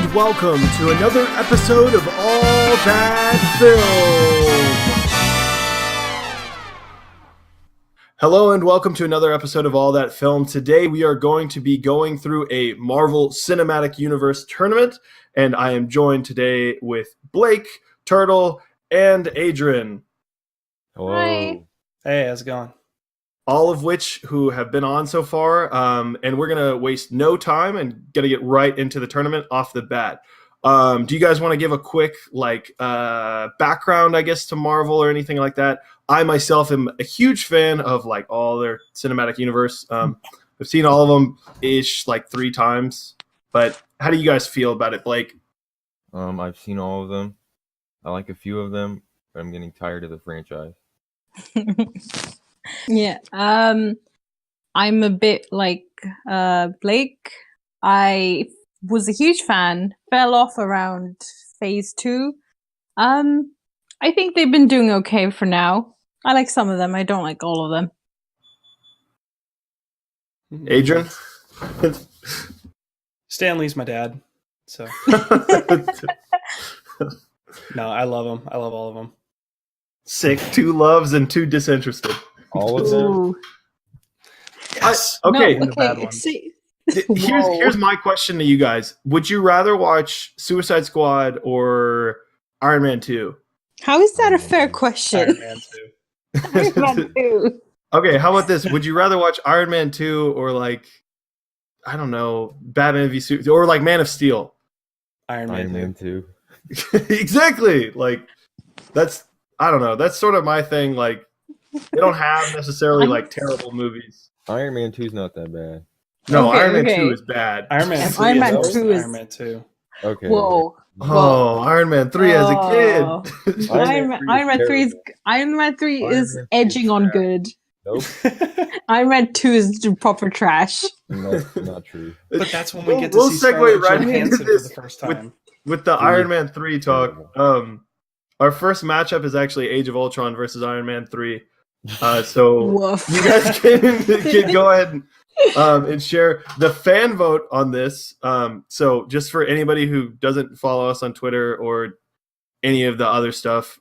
and welcome to another episode of All That Film. Hello and welcome to another episode of All That Film. Today we are going to be going through a Marvel Cinematic Universe tournament, and I am joined today with Blake, Turtle, and Adrian. Hello. Hi. Hey, how's it going? All of which who have been on so far, and we're going to waste no time and going to get right into the tournament off the bat. Do you guys want to give a quick background, I guess, to Marvel or anything like that? I myself am a huge fan of all their cinematic universe. I've seen all of them ish 3 times. But how do you guys feel about it, Blake? I've seen all of them. I like a few of them, but I'm getting tired of the franchise. Yeah. I'm a bit like Blake. I was a huge fan, fell off around phase 2. I think they've been doing okay for now. I like some of them. I don't like all of them. Adrian? Stanley's my dad, so no, I love him. I love all of them. Sick, 2 loves and 2 disinterested. All of them? Ooh. Yes. Okay. the bad ones. See, Here's my question to you guys. Would you rather watch Suicide Squad or Iron Man 2? how is that a fair question? Iron Man 2. Iron Man 2. Okay, how about this? Would you rather watch Iron Man 2 or I don't know, Batman v Superman or Man of Steel? Iron Man 2. 2. Exactly. That's I don't know. That's sort of my thing. They don't have necessarily terrible movies. Iron Man 2 is not that bad. No, Okay, Iron Man okay. 2 is bad. Iron Man 3 Iron is Man worse 2 than is- Iron Man 2. Okay. Whoa. Oh, Iron Man 3 as a kid. Iron Man 3 is Man 3 is edging on trash. good. Nope, Iron Man 2 is proper trash. that's not true. But that's when we get to We'll see segue Scarlett right into Johansson for this the first with- time. With the Iron Man 3 talk, Terrible. our first matchup is actually Age of Ultron versus Iron Man 3. So Woof. you guys can go ahead and share the fan vote on this. So just for anybody who doesn't follow us on Twitter or any of the other stuff,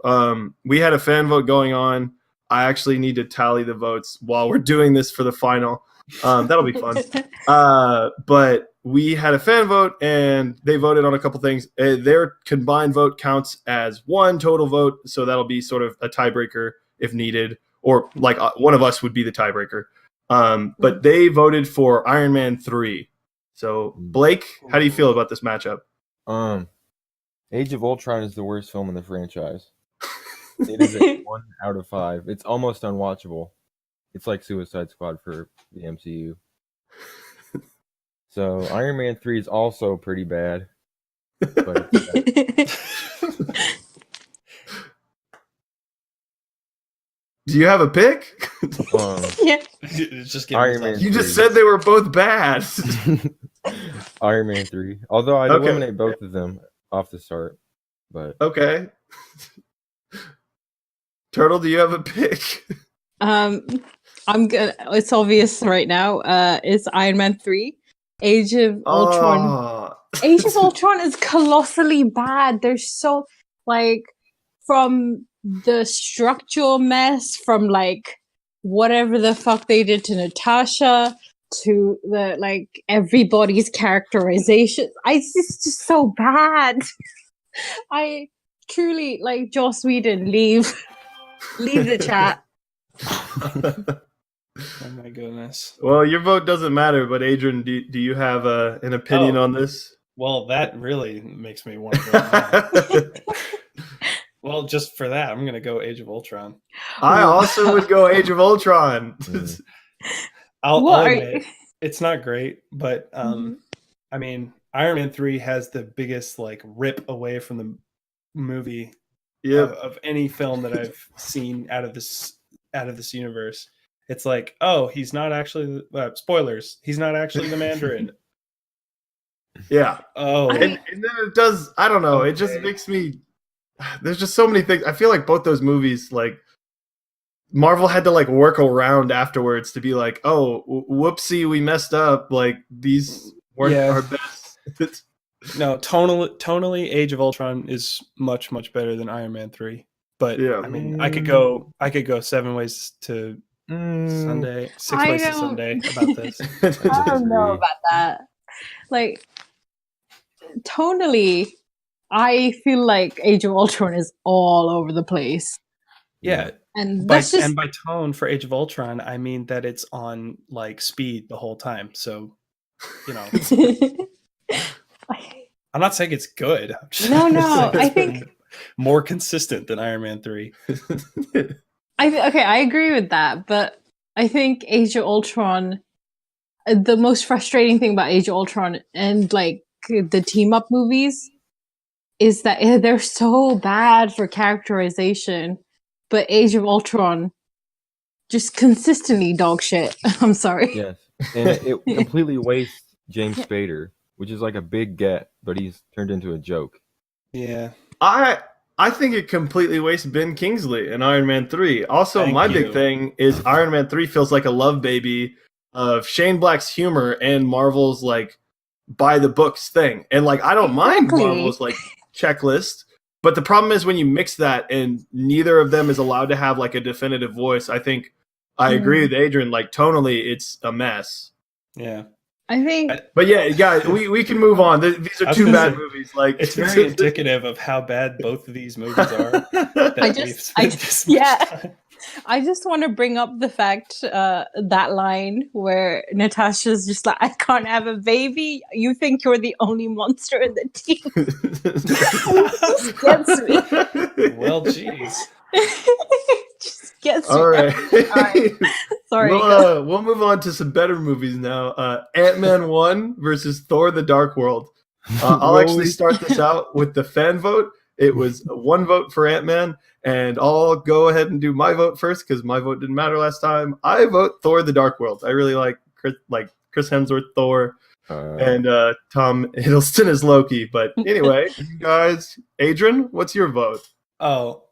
we had a fan vote going on. I actually need to tally the votes while we're doing this for the final. That'll be fun. But we had a fan vote, and they voted on a couple things. Their combined vote counts as one total vote, so that'll be sort of a tiebreaker if needed, or one of us would be the tiebreaker. But they voted for Iron Man 3. So, Blake, how do you feel about this matchup? Age of Ultron is the worst film in the franchise. It is a 1 out of 5. It's almost unwatchable. It's like Suicide Squad for the MCU. So Iron Man 3 is also pretty bad. But Do you have a pick? Yeah. It's just Iron getting Man You just 3. said they were both bad. Iron Man 3. Although I'd Okay. eliminate both of them off the start. But Okay. Turtle, do you have a pick? I'm gonna. It's obvious right now. It's Iron Man 3. Age of Ultron. Oh. Age of Ultron is colossally bad. There's so from the structural mess, from whatever the fuck they did to Natasha, to the everybody's characterization. It's just so bad. I truly Joss Whedon, leave the chat. Oh my goodness. Well, your vote doesn't matter, but Adrian, do you have an opinion on this? Well, that really makes me want to go now. Well, just for that, I'm going to go Age of Ultron. I also would go Age of Ultron. I'll What are admit, it's not great, but I mean, Iron Man 3 has the biggest rip away from the movie of any film that I've seen out of this universe. It's oh, he's not actually spoilers. He's not actually the Mandarin. Yeah. Oh, And then it does, I don't know, it just makes me, there's just so many things. I feel like both those movies, Marvel had to work around afterwards to be oh, whoopsie, we messed up. These weren't our best. No, tonally, Age of Ultron is much, much better than Iron Man 3. But Yeah. I mean, I could go 7 ways to Sunday, 6 ways to Sunday about this. I don't know about that. Like, tonally, I feel like Age of Ultron is all over the place. Yeah. And that's just... and by tone for Age of Ultron, I mean that it's on like speed the whole time. So, you know, I'm not saying it's good. No, I think more consistent than Iron Man 3. I agree with that, but I think Age of Ultron, the most frustrating thing about Age of Ultron and like the team up movies is that they're so bad for characterization, but Age of Ultron just consistently dog shit. I'm sorry. Yes, and it completely wastes James Spader, which is like a big get, but he's turned into a joke. Yeah. I think it completely wastes Ben Kingsley in Iron Man 3. Also, big thing is Iron Man 3 feels like a love baby of Shane Black's humor and Marvel's like by the books thing. And like I don't mind Marvel's like checklist, but the problem is when you mix that and neither of them is allowed to have like a definitive voice. I think I agree with Adrian, like tonally it's a mess. Yeah. I think, but yeah, guys, we can move on. These are two bad movies. Like it's very indicative of how bad both of these movies are. I just want to bring up the fact that line where Natasha's just like, I can't have a baby. You think you're the only monster in the team. It just gets me. Well, jeez. Just gets All right. Sorry. We'll move on to some better movies now. Ant-Man 1 versus Thor: The Dark World. I'll actually start this out with the fan vote. It was 1 vote for Ant-Man, and I'll go ahead and do my vote first because my vote didn't matter last time. I vote Thor: The Dark World. I really like Chris Hemsworth Thor and Tom Hiddleston as Loki. But anyway, guys, Adrian, what's your vote? Oh,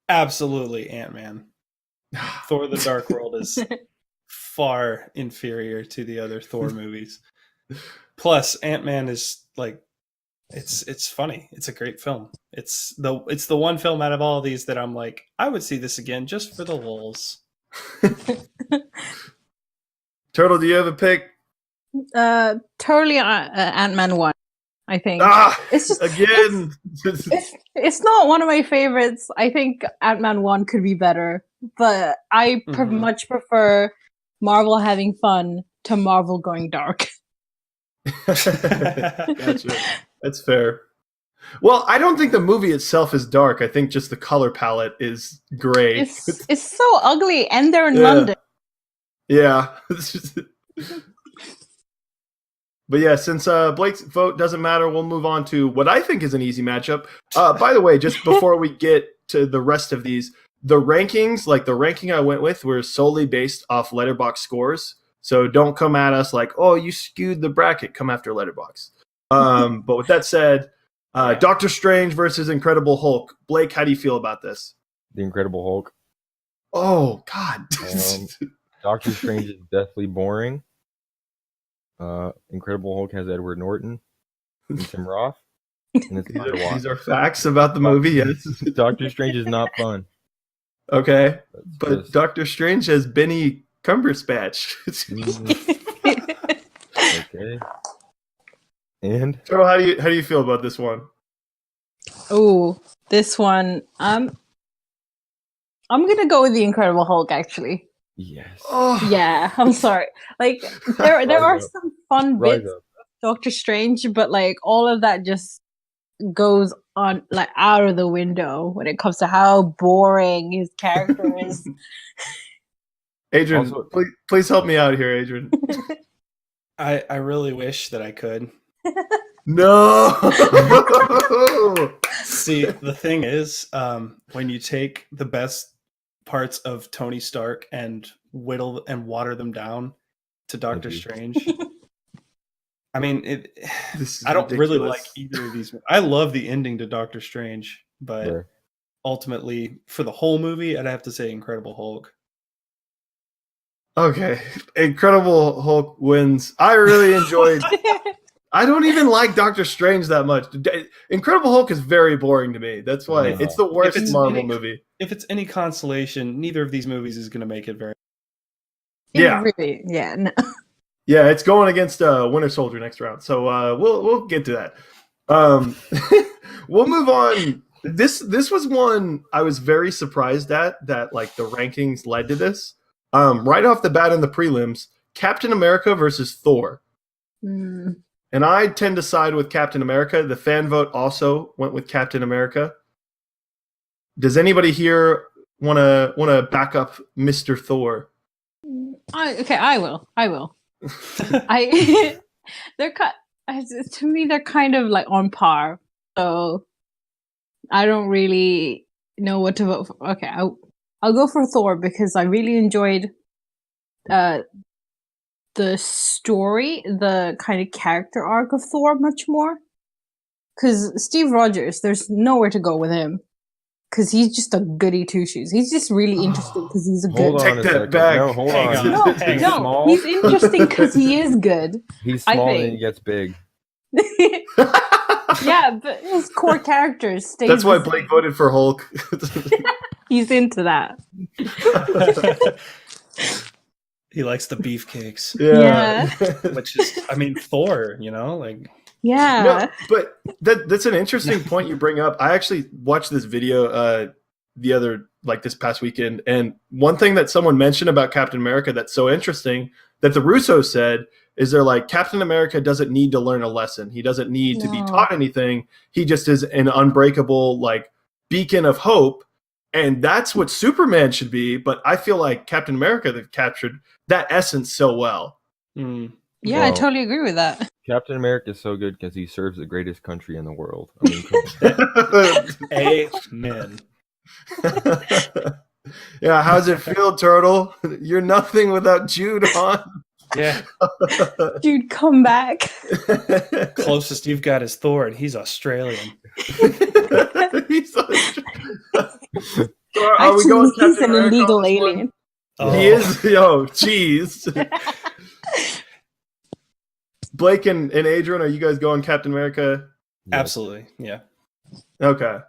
absolutely Ant-Man. Thor: The Dark World is far inferior to the other Thor movies. Plus, Ant-Man is like, it's funny. It's a great film. It's the one film out of all of these that I'm like, I would see this again just for the lulz. Turtle, do you have a pick? Totally Ant-Man 1. I think it's just again. It's not one of my favorites. I think Ant-Man 1 could be better, but I much prefer Marvel having fun to Marvel going dark. Gotcha. That's fair. Well, I don't think the movie itself is dark. I think just the color palette is gray. It's so ugly, and they're in London. Yeah. But yeah, since Blake's vote doesn't matter, we'll move on to what I think is an easy matchup. By the way, just before we get to the rest of these, the rankings, like the ranking I went with, were solely based off Letterboxd scores. So don't come at us like, oh, you skewed the bracket. Come after Letterboxd. But with that said, Doctor Strange versus Incredible Hulk. Blake, how do you feel about this? The Incredible Hulk. Oh, God. Doctor Strange is deathly boring. Incredible Hulk has Edward Norton and Tim Roth. And it's fun to watch. These are facts about the movie, yes. Doctor Strange is not fun. Okay. But Doctor Strange has Benny Cumberbatch. Okay. And Turtle, how do you feel about this one? Oh, this one. I'm gonna go with the Incredible Hulk, actually. yes. Oh. Yeah, I'm sorry. Like there are some fun bits of Doctor Strange, but like all of that just goes on like out of the window when it comes to how boring his character is. Adrian, please help me out here, Adrian. I really wish that I could. No. See, the thing is, when you take the best parts of Tony Stark and whittle and water them down to Doctor Strange, I mean, I don't really like either of these. I love the ending to Doctor Strange, but ultimately, for the whole movie, I'd have to say Incredible Hulk. Okay, Incredible Hulk wins. I really enjoyed I don't even like Doctor Strange that much. Incredible Hulk is very boring to me. That's why it's the worst Marvel movie. If it's any consolation, neither of these movies is going to make it very. Yeah, really, yeah, no. Yeah, it's going against Winter Soldier next round, so we'll get to that. We'll move on. This was one I was very surprised at that like the rankings led to this. Right off the bat in the prelims, Captain America versus Thor. And I tend to side with Captain America. The fan vote also went with Captain America. Does anybody here want to back up Mr. Thor? I will. They're to me they're kind of like on par. So I don't really know what to vote for. Okay, I'll go for Thor because I really enjoyed the story, the kind of character arc of Thor much more. Because Steve Rogers, there's nowhere to go with him. Because he's just a goody two shoes. He's just really interesting because he's a good. Hold on a second. No, hold on. No, he's interesting because he is good. He's small and he gets big. Yeah, but his core character stays. That's why Blake voted for Hulk. He's into that. He likes the beefcakes. Yeah. Which is, I mean, Thor, you know, like. Yeah. No, but that's an interesting point you bring up. I actually watched this video this past weekend, and one thing that someone mentioned about Captain America that's so interesting that the Russos said is they're like, Captain America doesn't need to learn a lesson. He doesn't need to be taught anything. He just is an unbreakable like beacon of hope. And that's what Superman should be. But I feel like Captain America that captured that essence so well. Yeah, I totally agree with that. Captain America is so good because he serves the greatest country in the world. I mean, amen. Yeah, how's it feel, Turtle? You're nothing without Jude on. Yeah. Jude, come back. Closest you've got is Thor, and he's Australian. He's Actually, he's an illegal alien. Oh. He is? Yo, jeez. Blake and Adrian, are you guys going Captain America? Absolutely, yeah. Okay.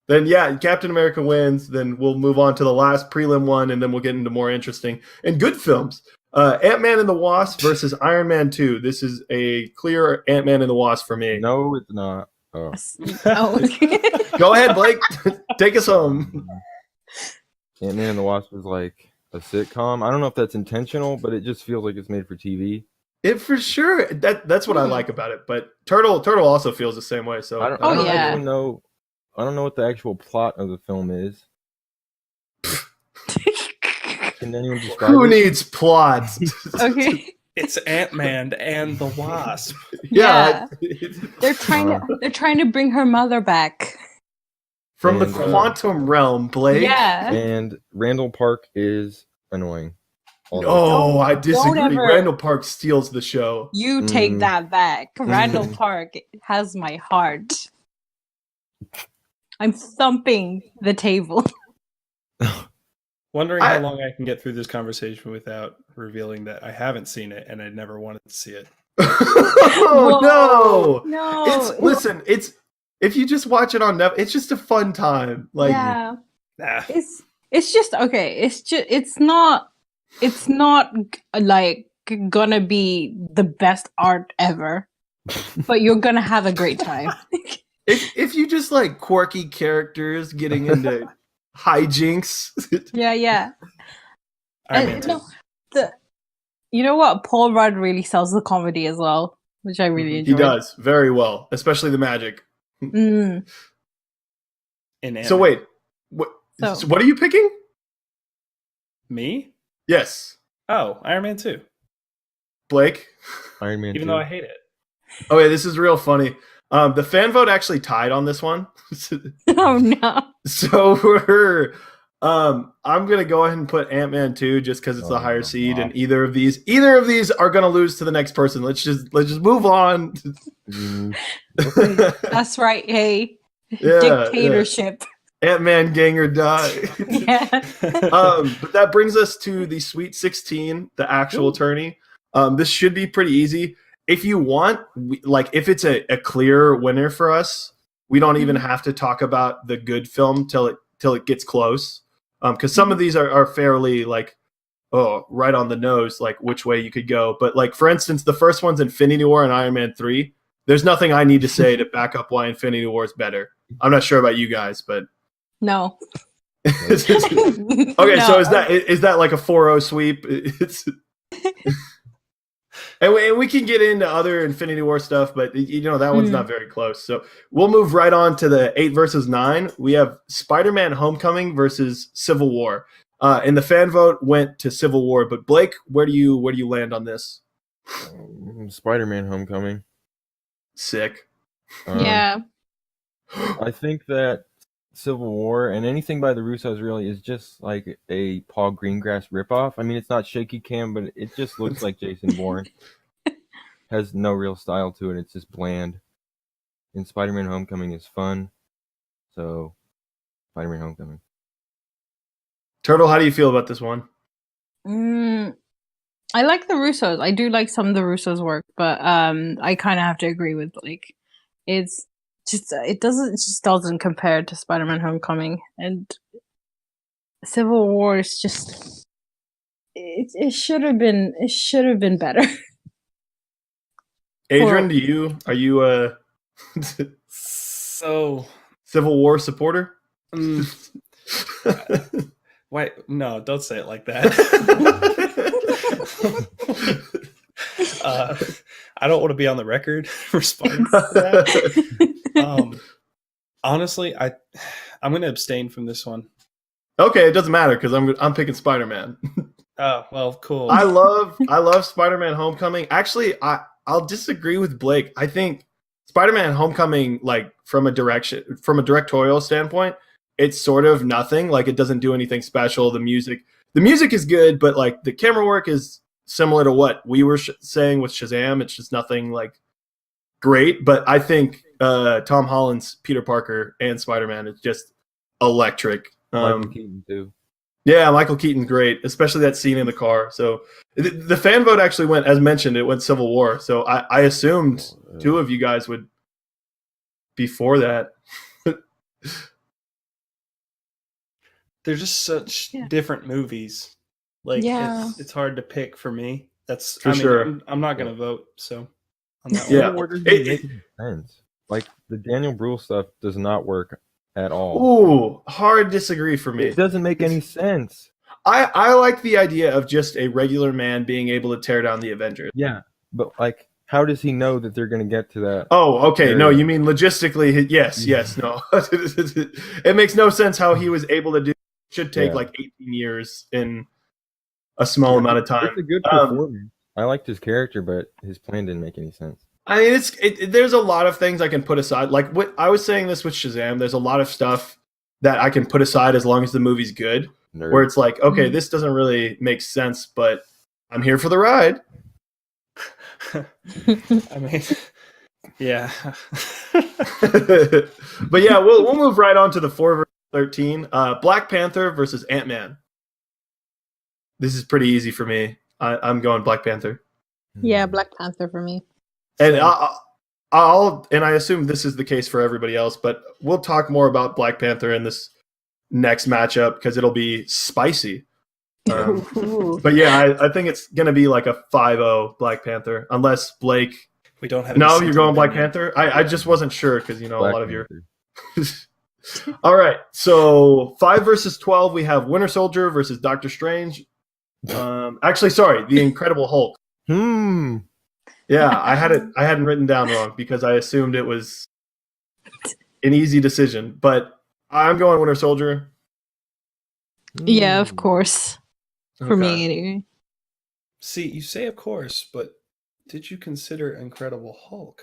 Then, yeah, Captain America wins. Then we'll move on to the last prelim one, and then we'll get into more interesting and good films. Ant-Man and the Wasp versus Iron Man 2. This is a clear Ant-Man and the Wasp for me. No, it's not. Oh. Go ahead, Blake. Take us home. Ant-Man and the Wasp is like a sitcom. I don't know if that's intentional, but it just feels like it's made for TV. It for sure. That's what I like about it. But Turtle also feels the same way. So I don't know what the actual plot of the film is. Can anyone describe Who it? needs plots? Okay. It's Ant-Man and the Wasp. Yeah. They're trying to bring her mother back. From the quantum realm, Blake. Yeah. And Randall Park is annoying. No, I disagree. Randall Park steals the show. You take that back. Randall Park has my heart. I'm thumping the table. Wondering how long I can get through this conversation without revealing that I haven't seen it and I never wanted to see it. Oh, no! Listen, if you just watch it on Netflix, it's just a fun time. Like, yeah, it's just okay. It's not like gonna be the best art ever, but you're gonna have a great time. If you just like quirky characters getting into hijinks. Yeah. You know what? Paul Rudd really sells the comedy as well, which I really enjoy. He does very well, especially the magic. So wait, what are you picking? Me? Yes. Oh, Iron Man 2. Blake? Iron Man 2. Even though I hate it. Oh yeah, this is real funny. The fan vote actually tied on this one. Oh no. So we're I'm gonna go ahead and put Ant-Man 2 just because it's the higher seed, and either of these are gonna lose to the next person. Let's just move on. That's right. Hey, dictatorship. Yeah. Ant-Man gang or die. Yeah. But that brings us to the Sweet 16, the actual tourney. This should be pretty easy. if you want, like if it's a clear winner for us, we don't even have to talk about the good film till it gets close. Because some of these are fairly like, right on the nose, like which way you could go. But like, for instance, the first one's Infinity War and Iron Man 3. There's nothing I need to say to back up why Infinity War is better. I'm not sure about you guys, but No. okay, No. so is that like a 4-0 sweep? It's and we can get into other Infinity War stuff, but that one's not very close. So we'll move right on to the 8 versus 9. We have Spider-Man: Homecoming versus Civil War, and the fan vote went to Civil War. But Blake, where do you land on this? Spider-Man: Homecoming. Sick. Yeah. I think that Civil War and anything by the Russos really is just like a Paul Greengrass ripoff. I mean, it's not shaky cam, but it just looks like Jason Bourne. Has no real style to it. It's just bland. And Spider-Man: Homecoming is fun. So, Spider-Man: Homecoming. Turtle, how do you feel about this one? I like the Russos. I do like some of the Russos' work, but I kind of have to agree with Blake. It's just it doesn't compare to Spider-Man: Homecoming, and Civil War is just it should have been better. Adrian, are you a So Civil War supporter? Wait, no, don't say it like that. I don't want to be on the record responding to that. Honestly, I'm going to abstain from this one. Okay, it doesn't matter because I'm picking Spider-Man. Oh, well, cool. I love Spider-Man: Homecoming. Actually, I'll disagree with Blake. I think Spider-Man: Homecoming, like from a directorial standpoint, it's sort of nothing. Like it doesn't do anything special. The music is good, but like the camera work is similar to what we were saying with Shazam. It's just nothing like great. But I think Tom Holland's Peter Parker and Spider-Man is just electric. Michael Keaton too. Yeah, Michael Keaton's great, especially that scene in the car. So the fan vote actually went, as mentioned, it went Civil War. So I assumed two of you guys would be for that. They're just such different movies. Like it's hard to pick for me. That's for sure. I'm not gonna vote. So on that yeah, one. It makes sense. Like the Daniel Bruhl stuff does not work at all. Ooh, hard disagree for me. It doesn't make any sense. I like the idea of just a regular man being able to tear down the Avengers. Yeah, but like, how does he know that they're going to get to that? Oh, okay. No, you mean logistically? Yes. No. It makes no sense how he was able to do. Should take like 18 years in a small amount of time. It's a good performance. I liked his character, but his plan didn't make any sense. I mean, there's a lot of things I can put aside. Like what I was saying this with Shazam, there's a lot of stuff that I can put aside as long as the movie's good. Nerd. Where it's like, okay, this doesn't really make sense, but I'm here for the ride. I mean, yeah. But yeah, we'll move right on to the 4 versus 13. Black Panther versus Ant-Man. This is pretty easy for me. I'm going Black Panther. Yeah, Black Panther for me. And I assume this is the case for everybody else, but we'll talk more about Black Panther in this next matchup because it'll be spicy. But yeah, I think it's going to be like a 5-0 Black Panther, unless Blake. We don't have. No, you're going Black Panther. I just wasn't sure because a lot of your. All right, so 5 versus 12, we have Winter Soldier versus Doctor Strange. Actually, sorry, the Incredible Hulk. Yeah, I hadn't written down wrong because I assumed it was an easy decision, but I'm going Winter Soldier. Yeah, of course. For me, anyway. See, you say of course, but did you consider Incredible Hulk?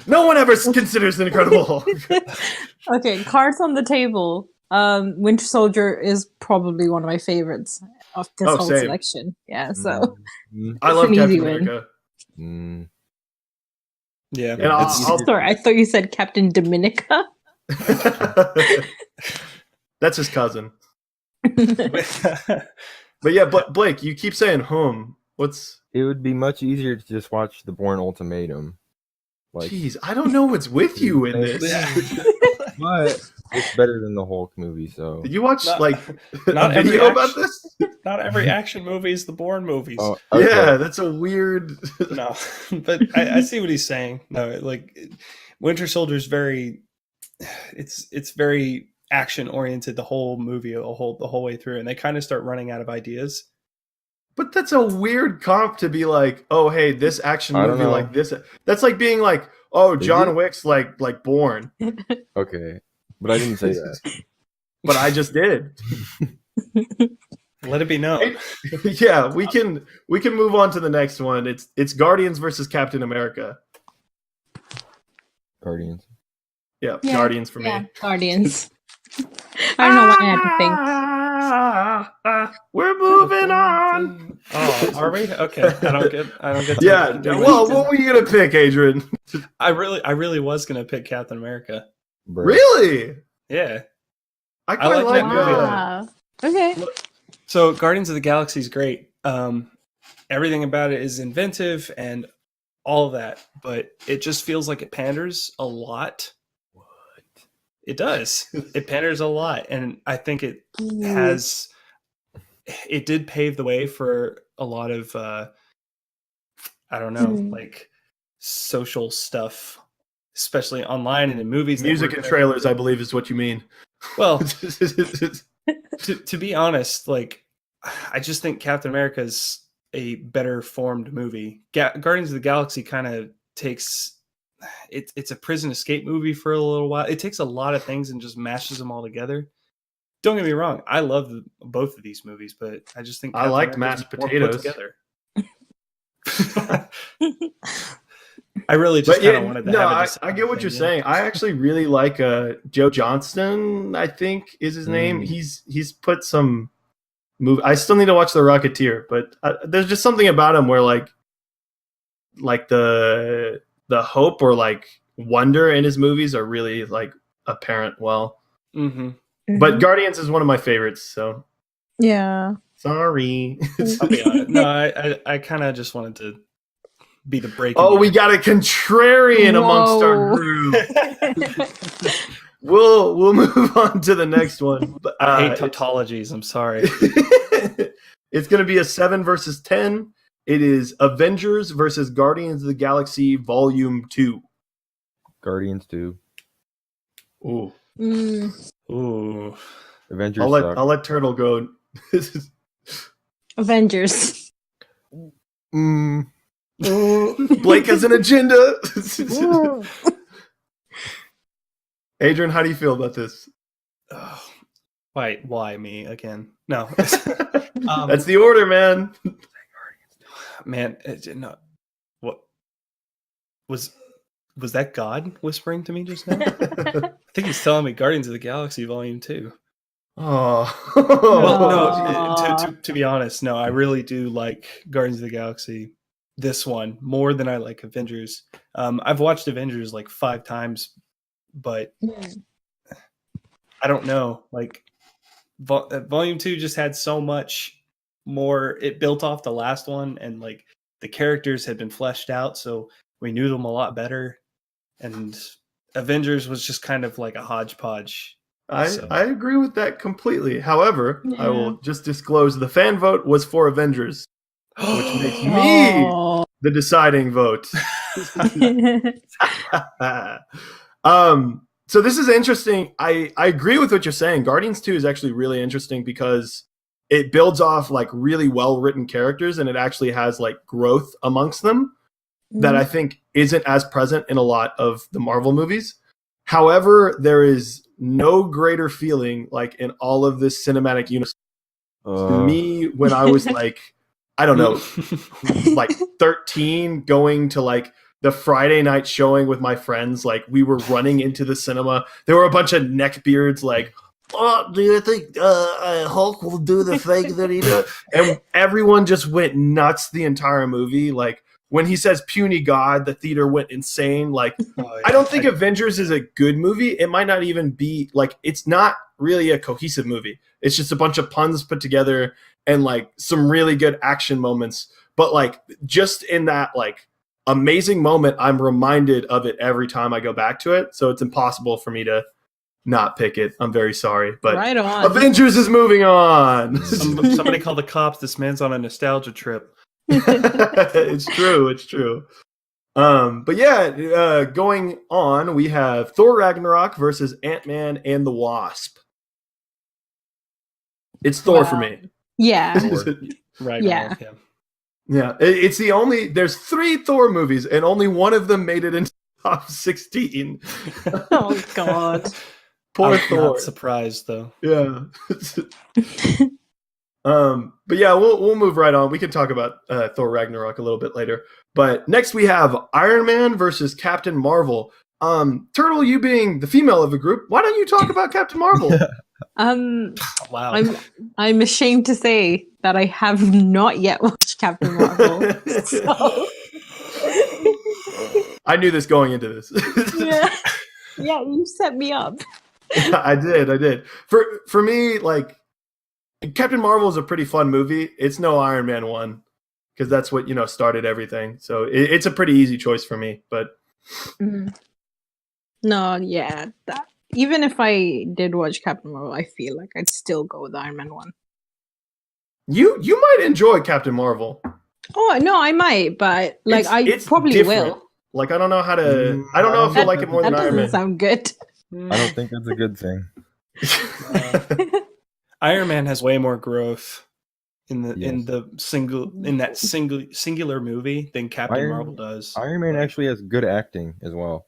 No one ever considers the Incredible Hulk. Okay, cards on the table. Winter Soldier is probably one of my favorites of this whole selection. Yeah, so I love Captain America. Yeah, and sorry, I thought you said Captain Dominica. That's his cousin. But yeah, Blake, you keep saying whom. What's? It would be much easier to just watch The Bourne Ultimatum. Like, Jeez, I don't know what's with you in this. but it's better than the Hulk movie. So Did you watch Not- like not a every video about action- this? Not every action movie is the Bourne movies. oh, okay. Yeah, that's a weird. No, but I see what he's saying. No, like Winter Soldier's very, it's very action oriented. The whole movie, the whole way through, and they kind of start running out of ideas. But that's a weird comp to be like, oh, hey, this action I don't movie know. like this. That's like being like, oh, Is John it? Wick's like Bourne, Okay, but I didn't say that. but I just did. Let it be known. Yeah, we can move on to the next one. It's Guardians versus Captain America. Guardians. Yeah, Yeah, Guardians for Yeah, me. Guardians. I don't know why I had to think. We're moving on. Oh, are we? Okay, I don't get. Yeah. to do Well, anything. what were you gonna pick, Adrian? I really was gonna pick Captain America. Bruh. Really? Yeah. I quite like like that movie. Wow. Okay. So Guardians of the Galaxy is great. Everything about it is inventive and all of that, but it just feels like it panders a lot. What? It does. It panders a lot, and I think it has. It did pave the way for a lot of, I don't know, like social stuff, especially online and in movies. that Music were and gonna- trailers, I believe, is what you mean. Well, to be honest, like I just think Captain America is a better formed movie. Guardians of the Galaxy kind of takes it's a prison escape movie for a little while. It takes a lot of things and just mashes them all together. Don't get me wrong, I love both of these movies, but I just think I liked America's mashed more put potatoes. together. I really just But yeah, kind of wanted to no, have a I deciding get what thing, you're yeah. saying. I actually really like Joe Johnston, I think is his name. He's put some movie. I still need to watch The Rocketeer, but there's just something about him where like the hope or like wonder in his movies are really like apparent well. Mm-hmm. But Guardians is one of my favorites, so yeah. sorry. I'll be honest. No, I kind of just wanted to be the break. Oh, we got a contrarian amongst our Whoa. group. We'll move on to the next one. But, I hate tautologies. I'm sorry. it's going to be a 7 versus 10. It is Avengers versus Guardians of the Galaxy Volume 2. Guardians 2. Ooh. Ooh. Avengers I'll suck. let Turtle go. Avengers. Blake has an agenda. Adrian, how do you feel about this? Ugh. Why me again? No. That's the order, man. Man, no. What was that God whispering to me just now? I think he's telling me Guardians of the Galaxy Volume 2. Oh. Well, no, Aw. to be honest, no, I really do like Guardians of the Galaxy, this one, more than I like Avengers. I've watched Avengers like 5 times, but I don't know. Like, Volume 2 just had so much more. It built off the last one, and like the characters had been fleshed out, so we knew them a lot better. And Avengers was just kind of like a hodgepodge. I agree with that completely. However, I Yeah. will just disclose the fan vote was for Avengers, which makes me Oh. the deciding vote. So this is interesting. I agree with what you're saying. Guardians 2 is actually really interesting because it builds off like really well-written characters and it actually has like growth amongst them that I think isn't as present in a lot of the Marvel movies. However, there is no greater feeling like in all of this cinematic universe to me when I was like, I don't know, like 13 going to like the Friday night showing with my friends. Like we were running into the cinema. There were a bunch of neckbeards like, oh, do you think Hulk will do the thing that he does? And everyone just went nuts the entire movie. Like when he says puny God, the theater went insane. Like I don't think Avengers is a good movie. It might not even be like, it's not really a cohesive movie. It's just a bunch of puns put together and like some really good action moments. but like just in that like amazing moment, I'm reminded of it every time I go back to it. So it's impossible for me to not pick it. I'm very sorry, but Right on. Avengers is moving on. Somebody call the cops. This man's on a nostalgia trip. It's true. But yeah, going on, we have Thor Ragnarok versus Ant-Man and the Wasp. It's Thor for me. Yeah. Right. Yeah. Yeah, it's the only. There's 3 Thor movies, and only one of them made it into top 16. Oh God. Poor I'm Thor. not surprised though. Yeah. But yeah, we'll move right on. We can talk about Thor Ragnarok a little bit later. But next we have Iron Man versus Captain Marvel. Turtle, you being the female of the group, why don't you talk about Captain Marvel? Wow. I'm ashamed to say that I have not yet watched Captain Marvel. So. I knew this going into this. Yeah, you set me up. I did. For me, like Captain Marvel is a pretty fun movie. It's no Iron Man 1 because that's what started everything. So it's a pretty easy choice for me. But no, yeah, even if I did watch Captain Marvel, I feel like I'd still go with Iron Man 1. You might enjoy Captain Marvel. Oh no, I might, but like it's probably different. will. Like I don't know how to. I don't know if I like it more than Iron Man. That doesn't sound good. I don't think that's a good thing. Iron Man has way more growth in Yes. singular movie than Captain Marvel does. Iron Man actually has good acting as well.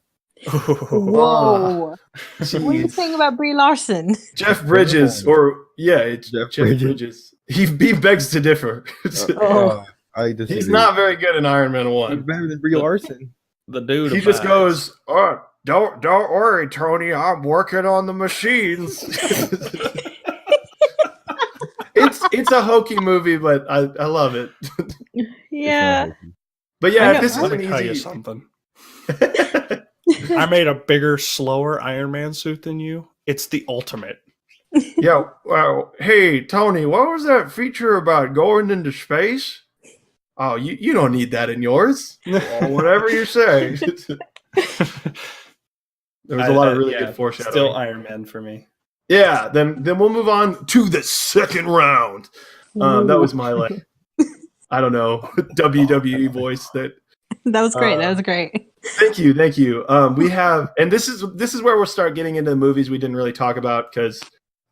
Whoa! What are you saying about Brie Larson? Jeff Bridges, it's Jeff Jeff Bridges. He begs to differ. I disagree. He's not very good in Iron Man He's 1. better than Brie Larson. The dude. He just goes, "Oh, don't worry, Tony. I'm working on the machines." It's a hokey movie, but I love it. Yeah. But yeah, Let this is me an tell you easy. something. I made a bigger, slower Iron Man suit than you. It's the ultimate. Yeah. Well, hey Tony, what was that feature about going into space? Oh, you don't need that in yours. Well, whatever you say. There was a lot of really good foreshadowing. Still Iron Man for me. Yeah, then we'll move on to the second round. That was my I don't know, WWE voice. That was great. That was great. Thank you. We have, and this is where we'll start getting into the movies we didn't really talk about because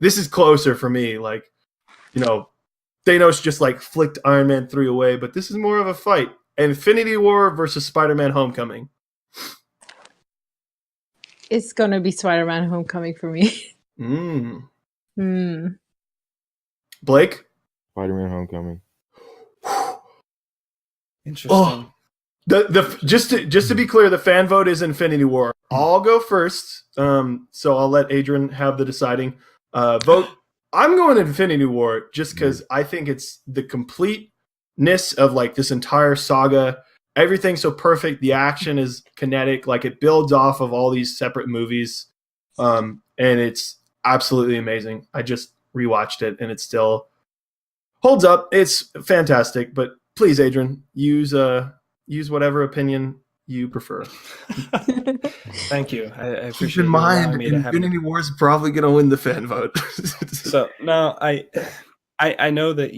this is closer for me. Like, Thanos just like flicked Iron Man 3 away, but this is more of a fight. Infinity War versus Spider-Man: Homecoming. It's gonna be Spider-Man: Homecoming for me. Blake? Spider-Man: Homecoming. Interesting. Just to be clear, the fan vote is Infinity War. I'll go first, so I'll let Adrian have the deciding vote. I'm going Infinity War just because I think it's the completeness of like this entire saga. Everything's so perfect. The action is kinetic. Like it builds off of all these separate movies, and it's absolutely amazing. I just rewatched it, and it still holds up. It's fantastic. But please, Adrian, use whatever opinion you prefer. Thank you. I appreciate. Keep in mind, Infinity War is probably going to win the fan vote. So no, I know that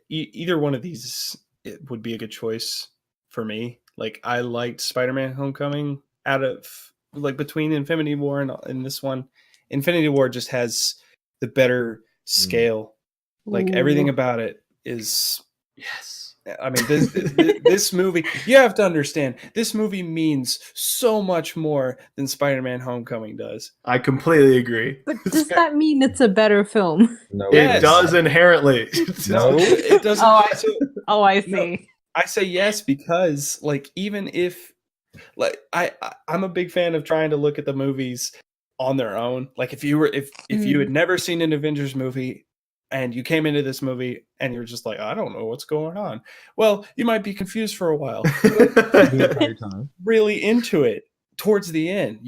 either one of these would be a good choice for me. Like I liked Spider-Man: Homecoming out of like between Infinity War and this one. Infinity War just has the better scale. Like everything about it is yes. I mean, this movie, you have to understand, this movie means so much more than Spider-Man: Homecoming does. I completely agree. But does that mean it's a better film? No, it does inherently. No, it doesn't. I see. No, I say yes because, like, even if, like, I'm a big fan of trying to look at the movies on their own. Like, if you had never seen an Avengers movie, and you came into this movie and you're just like, I don't know what's going on. Well, you might be confused for a while. Really into it. towards the end,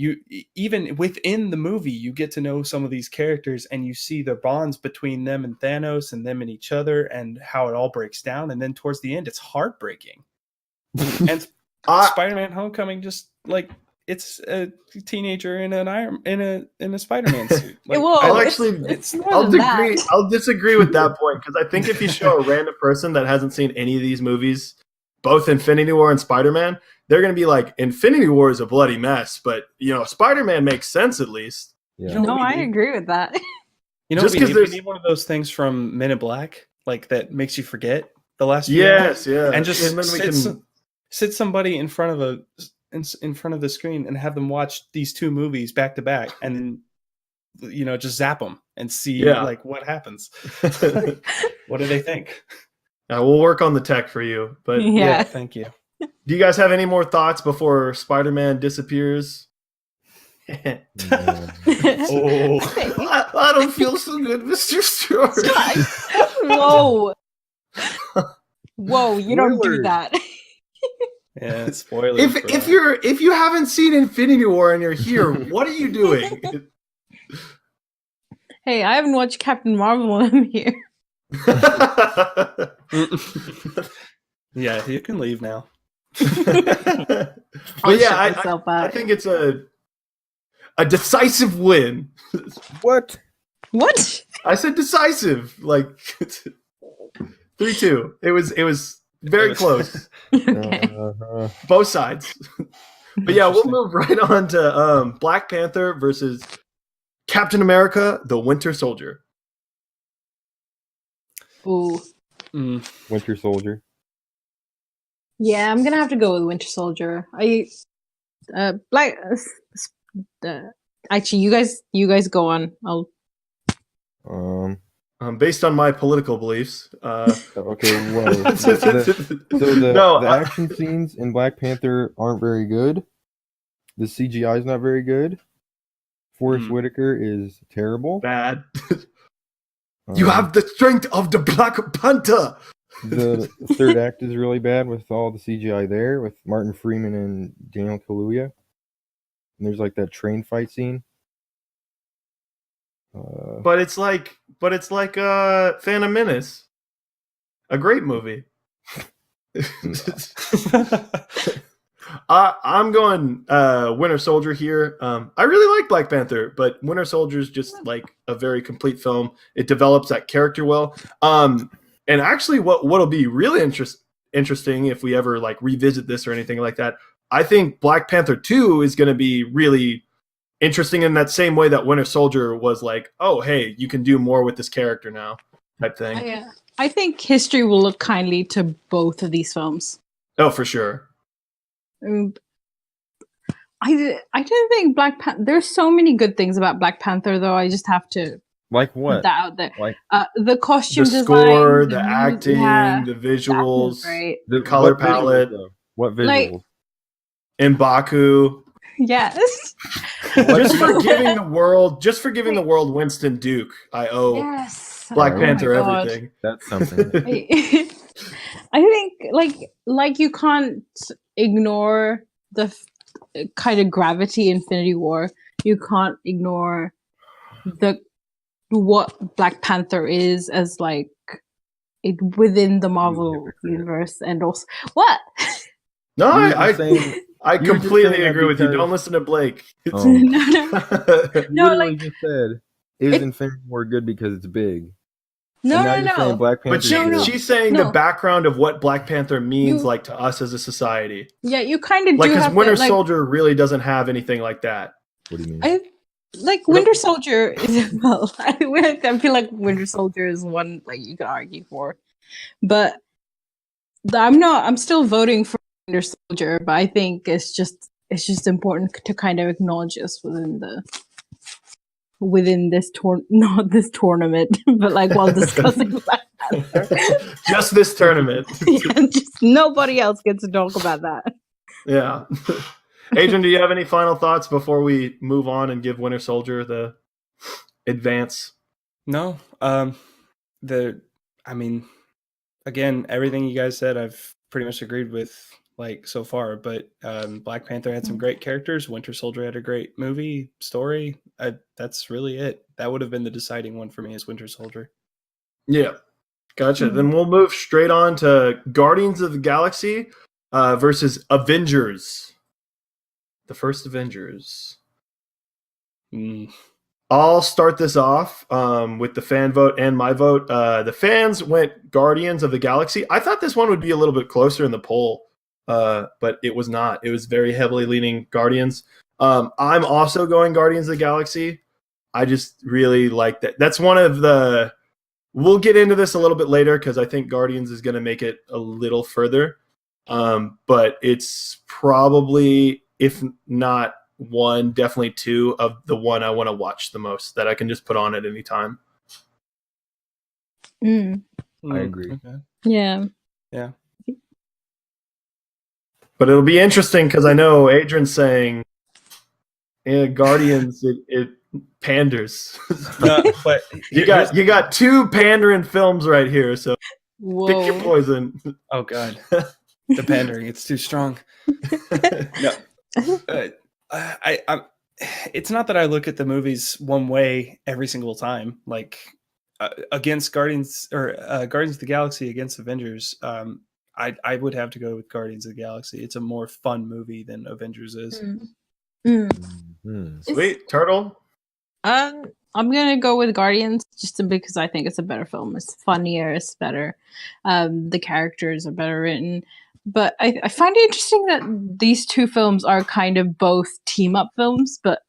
even within the movie, you get to know some of these characters, and you see the bonds between them and Thanos, and them and each other, and how it all breaks down. And then towards the end, it's heartbreaking. And Spider-Man: Homecoming, just like, it's a teenager in a Spider-Man suit. Like, I'll disagree with that point, because I think if you show a random person that hasn't seen any of these movies, both Infinity War and Spider-Man, they're going to be like, Infinity War is a bloody mess, but Spider-Man makes sense at least. Yeah. No, I agree with that. Just we need one of those things from Men in Black, like, that makes you forget the last few hours. Yeah, and just sit somebody in front of the screen and have them watch these two movies back to back, and then just zap them and see like what happens. What do they think? We'll work on the tech for you, but yeah, thank you. Do you guys have any more thoughts before Spider-Man disappears? Oh, I don't feel so good, Mr. Stewart. Whoa! You don't do that. Yeah, spoiler. If you haven't seen Infinity War and you're here, what are you doing? Hey, I haven't watched Captain Marvel and I'm here. Yeah, you can leave now. But yeah, I think it's a decisive win. What? I said decisive, like 3-2. It was very close. Okay. Both sides. But yeah, we'll move right on to Black Panther versus Captain America: The Winter Soldier. Ooh. Winter Soldier. Yeah, I'm gonna have to go with Winter Soldier. Actually, you guys go on. I'll. Based on my political beliefs. Okay, well, the action scenes in Black Panther aren't very good. The CGI is not very good. Forrest Whitaker is terrible. Bad. You have the strength of the Black Panther. The third act is really bad with all the CGI there, with Martin Freeman and Daniel Kaluuya. And there's like that train fight scene. But it's like Phantom Menace, a great movie. I'm going Winter Soldier here. I really like Black Panther, but Winter Soldier is just like a very complete film. It develops that character well. And actually, what'll be really interesting if we ever like revisit this or anything like that, I think Black Panther 2 is going to be really interesting in that same way that Winter Soldier was like, oh, hey, you can do more with this character now, type thing. I think history will look kindly to both of these films. Oh, for sure. I didn't think Black Panther. There's so many good things about Black Panther, though. I just have to like what put that out there. Like the costume the design, score, the acting, the visuals, the color palette. What visuals? Like M'Baku. Yes. Just for giving the world Winston Duke, I owe Black Panther everything. That's something. I think like you can't ignore the kind of gravity Infinity War. You can't ignore what Black Panther is as like it within the Marvel universe, and also what? No, I completely agree with you. Don't listen to Blake. No. No, like just said, is Infinity War good because it's big? No. Black Panther but she's saying the background of what Black Panther means like to us as a society. Yeah, you kind of like do because have Winter to, like, Soldier really doesn't have anything like that. What do you mean? Winter Soldier is I feel like Winter Soldier is one like you can argue for, but I'm still voting for Winter Soldier, but I think it's just important to kind of acknowledge this within this not this tournament, but like while discussing Black Panther. Just this tournament. Just nobody else gets to talk about that. Yeah. Adrian, do you have any final thoughts before we move on and give Winter Soldier the advance? No. Again, everything you guys said, I've pretty much agreed with like so far, but Black Panther had some great characters. Winter Soldier had a great movie story. That's really it. That would have been the deciding one for me, is Winter Soldier. Yeah, gotcha. Then we'll move straight on to Guardians of the Galaxy versus Avengers. The first Avengers. I'll start this off with the fan vote and my vote. The fans went Guardians of the Galaxy. I thought this one would be a little bit closer in the poll, but it was not. It was very heavily leaning Guardians. I'm also going Guardians of the Galaxy. I just really like that. That's one of the... We'll get into this a little bit later because I think Guardians is going to make it a little further. But it's probably, if not one, definitely two of the one I want to watch the most that I can just put on at any time. I agree. Okay. Yeah. But it'll be interesting because I know Adrian's saying, Guardians, it panders. But you got two pandering films right here, so pick your poison. Oh God, the pandering, it's too strong. No, I'm. It's not that I look at the movies one way every single time. Like against Guardians or Guardians of the Galaxy against Avengers, I would have to go with Guardians of the Galaxy. It's a more fun movie than Avengers is. Sweet. Turtle? I'm gonna go with Guardians just because I think it's a better film. It's funnier, it's better. The characters are better written. But I find it interesting that these two films are kind of both team-up films, but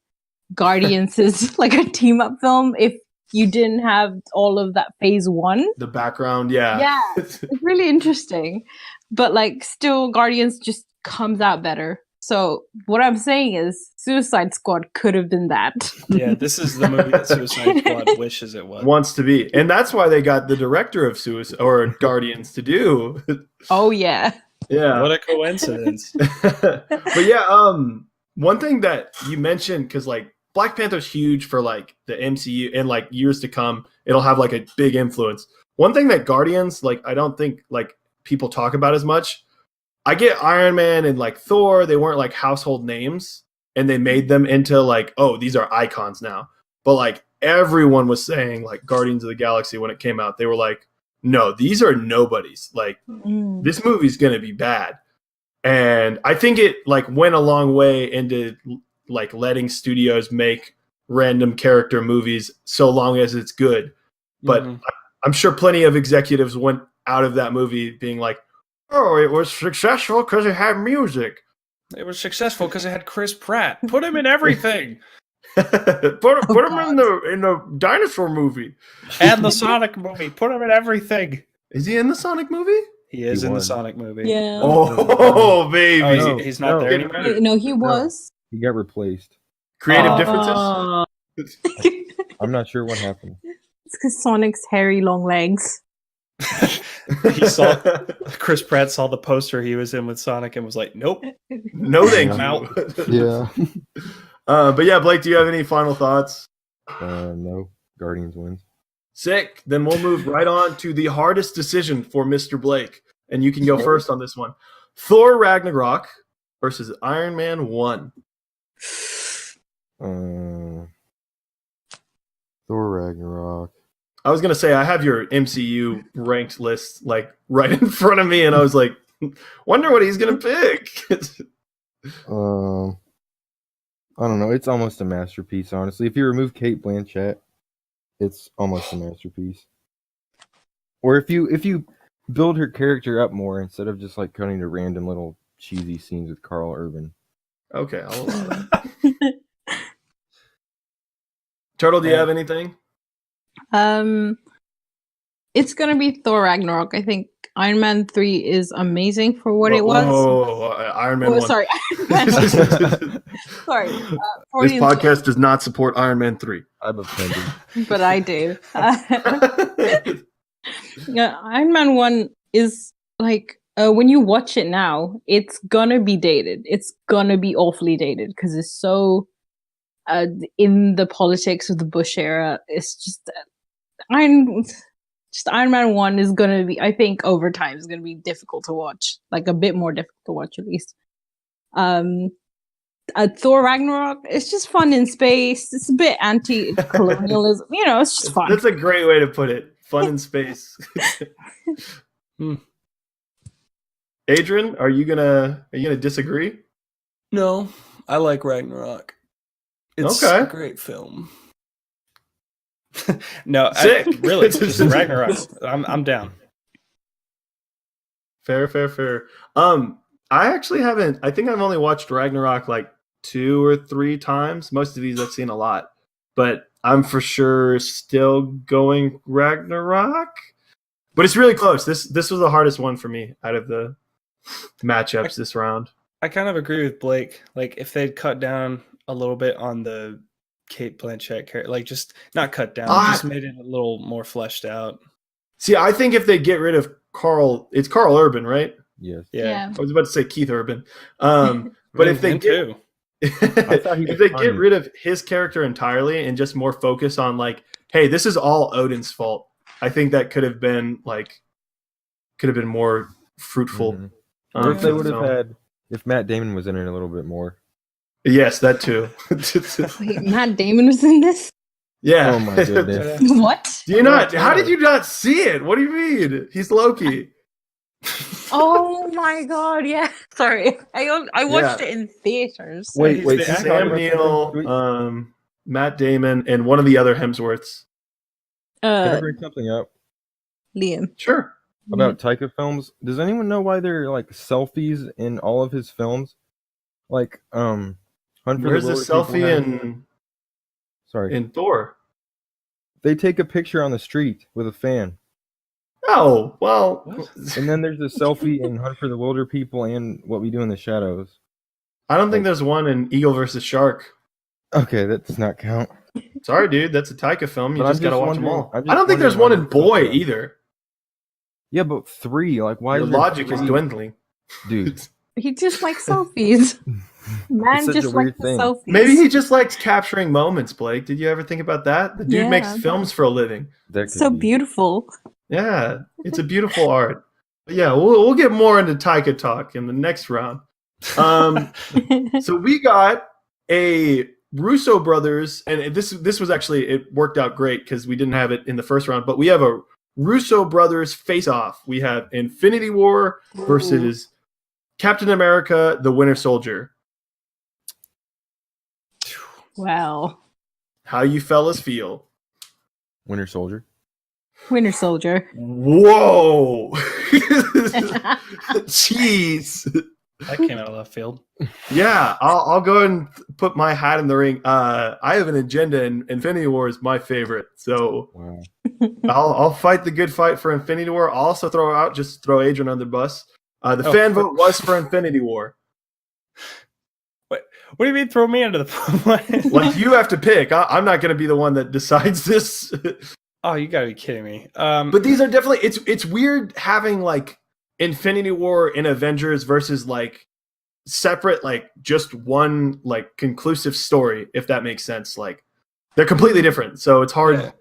Guardians is like a team-up film if you didn't have all of that phase one. The background, yeah. Yeah, it's really interesting. But like still Guardians just comes out better. So what I'm saying is Suicide Squad could have been that. Yeah, this is the movie that Suicide Squad wishes it was. Wants to be. And that's why they got the director of Suicide or Guardians to do. Oh yeah. Yeah. What a coincidence. But yeah, one thing that you mentioned, because like Black Panther's huge for like the MCU and like years to come, it'll have like a big influence. One thing that Guardians, like I don't think like people talk about as much. I get Iron Man and like Thor, they weren't like household names and they made them into like, oh, these are icons now. But like everyone was saying like Guardians of the Galaxy when it came out, they were like, no, these are nobodies. Like this movie's going to be bad. And I think it like went a long way into like letting studios make random character movies so long as it's good. But I'm sure plenty of executives went out of that movie being like, oh, it was successful because it had music. It was successful because it had Chris Pratt. Put him in everything. put him in the dinosaur movie And the Sonic movie. Put him in everything. Is he in the Sonic movie? He is in the Sonic movie. Yeah. Oh, baby. Oh, he's not there anymore? No, he was. He got replaced. Creative differences? I'm not sure what happened. It's because Sonic's hairy long legs. He saw Chris Pratt saw the poster he was in with Sonic and was like, nope. No, thank I'm out. Yeah. But yeah, Blake, do you have any final thoughts? No. Guardians wins. Sick. Then we'll move right on to the hardest decision for Mr. Blake. And you can go first on this one. Thor Ragnarok versus Iron Man 1. Thor Ragnarok. I was going to say, I have your MCU ranked list like right in front of me, and I was like, wonder what he's going to pick. I don't know. It's almost a masterpiece, honestly. If you remove Cate Blanchett, it's almost a masterpiece. Or if you build her character up more instead of just like cutting to random little cheesy scenes with Carl Urban. Okay, I'll allow that. Turtle, do you have anything? It's gonna be Thor Ragnarok. I think Iron Man 3 is amazing for what it was. Oh, Iron Man 1. Sorry. Sorry. This podcast does not support Iron Man 3. I'm offended. But I do. Yeah, Iron Man 1 is like, when you watch it now, it's gonna be dated. It's gonna be awfully dated because it's so in the politics of the Bush era. It's just just Iron Man 1 is gonna be, I think over time is gonna be difficult to watch, like a bit more difficult to watch at least. Thor Ragnarok, it's just fun in space. It's a bit anti-colonialism, it's just fun. That's a great way to put it. Fun in space. Adrian, are you gonna disagree? No, I like Ragnarok. It's a great film. No, really, just Ragnarok. I'm down. Fair. I actually haven't. I think I've only watched Ragnarok like 2 or 3 times. Most of these I've seen a lot, but I'm for sure still going Ragnarok. But it's really close. This was the hardest one for me out of the matchups this round. I kind of agree with Blake. Like, if they'd cut down a little bit on the Kate Blanchett character, like just not cut down, just made it a little more fleshed out. See, I think if they get rid of it's Carl Urban, right? Yes. Yeah. I was about to say Keith Urban. But if they get rid of his character entirely and just more focus on like, hey, this is all Odin's fault, I think that could have been more fruitful. Mm-hmm. Or if they would have had, if Matt Damon was in it a little bit more. Yes, that too. Wait, Matt Damon was in this? Yeah. Oh my goodness. What? Do you not? How did you not see it? What do you mean? He's Loki. Oh my god! Yeah, sorry. I watched it in theaters. Wait. Sam Neill, Matt Damon, and one of the other Hemsworths. Can I bring something up? Liam. Sure. About Taika films. Does anyone know why there are like selfies in all of his films? Like, where's the selfie in Thor? They take a picture on the street with a fan. Oh, well. And then there's a selfie in Hunt for the Wilder People and What We Do in the Shadows. I don't think there's one in Eagle versus Shark. Okay, that does not count. Sorry, dude. That's a Taika film. You just gotta watch them all. I don't think there's one in Boy either. Yeah, but 3. Like, why? Your logic is dwindling, dude. He just likes selfies. Man just likes selfies. Maybe he just likes capturing moments, Blake. Did you ever think about that? The dude makes films for a living. So beautiful. Yeah, it's a beautiful art. But yeah, we'll get more into Taika talk in the next round. So we got a Russo brothers, and this was actually, it worked out great because we didn't have it in the first round, but we have a Russo brothers face-off. We have Infinity War versus Captain America, the Winter Soldier. Wow. How you fellas feel? Winter Soldier. Winter Soldier. Whoa. Jeez. That came out of left field. Yeah, I'll go ahead and put my hat in the ring. I have an agenda, and Infinity War is my favorite. So wow. I'll fight the good fight for Infinity War. I'll also throw Adrian on the bus. The fan vote was for Infinity War. What do you mean throw me under the bus? Like, you have to pick. I'm not going to be the one that decides this. Oh, you got to be kidding me. But these are definitely, it's weird having like Infinity War and Avengers versus like separate, like just one like conclusive story, if that makes sense. Like, they're completely different, so it's hard. Yeah.